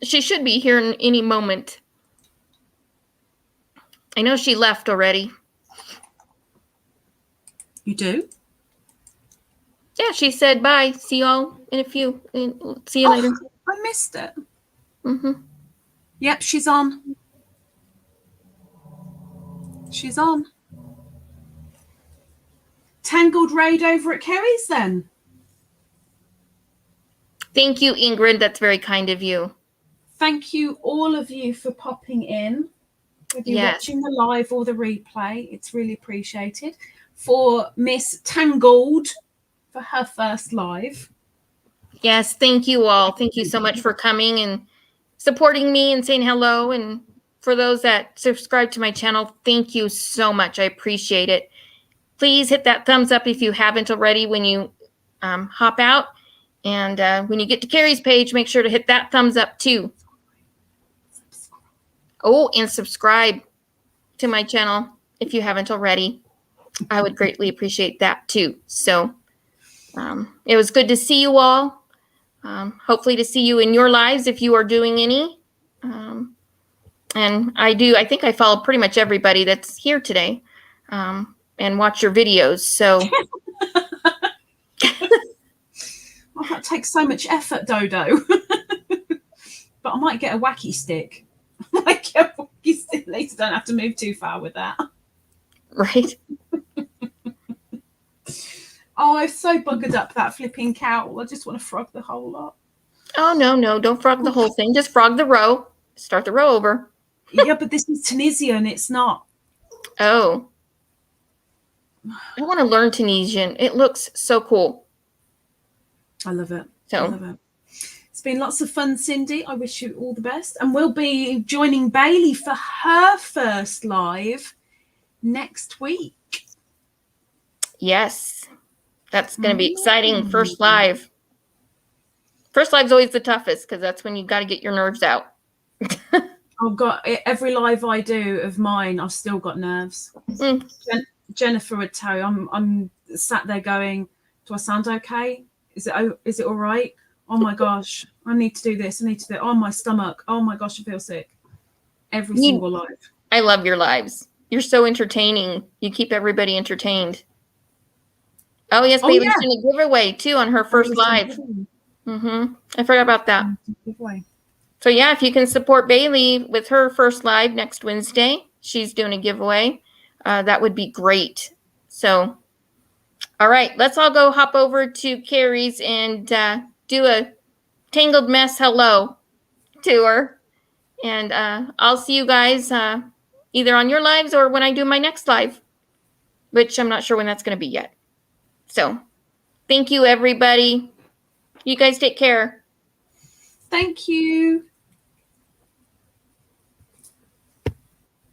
She should be here in any moment. I know she left already. You do? Yeah, she said bye. See y'all in a few. See you later. I missed it. Mm-hmm. Yep, she's on. She's on. Tangled raid over at Kerry's then. Thank you, Ingrid. That's very kind of you. Thank you, all of you, for popping in. Whether you're watching the live or the replay, it's really appreciated. For Miss Tangled for her first live. Yes, thank you all. Thank you so much for coming and supporting me and saying hello. And for those that subscribe to my channel, thank you so much. I appreciate it. Please hit that thumbs up if you haven't already when you hop out. And when you get to Carrie's page, make sure to hit that thumbs up too. Oh, and subscribe to my channel if you haven't already. I would greatly appreciate that too. So it was good to see you all. Hopefully to see you in your lives if you are doing any. And I think I follow pretty much everybody that's here today and watch your videos. So Oh, that takes so much effort, Dodo. But I might get a wacky stick. I might get a wacky stick. At least I don't have to move too far with that. Right. Oh, I've so buggered up that flipping cowl. I just want to frog the whole lot. Oh, no. Don't frog the whole thing. Just frog the row. Start the row over. Yeah, but this is Tunisian. It's not. Oh. I want to learn Tunisian. It looks so cool. I love it. So. I love it. It's been lots of fun, Cindy. I wish you all the best. And we'll be joining Bailey for her first live next week. Yes. That's going to be exciting. First live. First live's always the toughest because that's when you got to get your nerves out. I've got every live I do of mine, I've still got nerves. Jennifer would tell you, I'm sat there going, do I sound okay? Is it all right? Oh my gosh, I need to do this. I need to do. Oh, my stomach. Oh my gosh, I feel sick. Every single live. I love your lives. You're so entertaining. You keep everybody entertained. Oh yes, Bailey's doing a giveaway too on her first live. I forgot about that. So yeah, if you can support Bailey with her first live next Wednesday, she's doing a giveaway. That would be great. So, all right, let's all go hop over to Carrie's and do a Tangled Mess hello to her. And I'll see you guys either on your lives or when I do my next live, which I'm not sure when that's going to be yet. So, thank you, everybody. You guys take care. Thank you.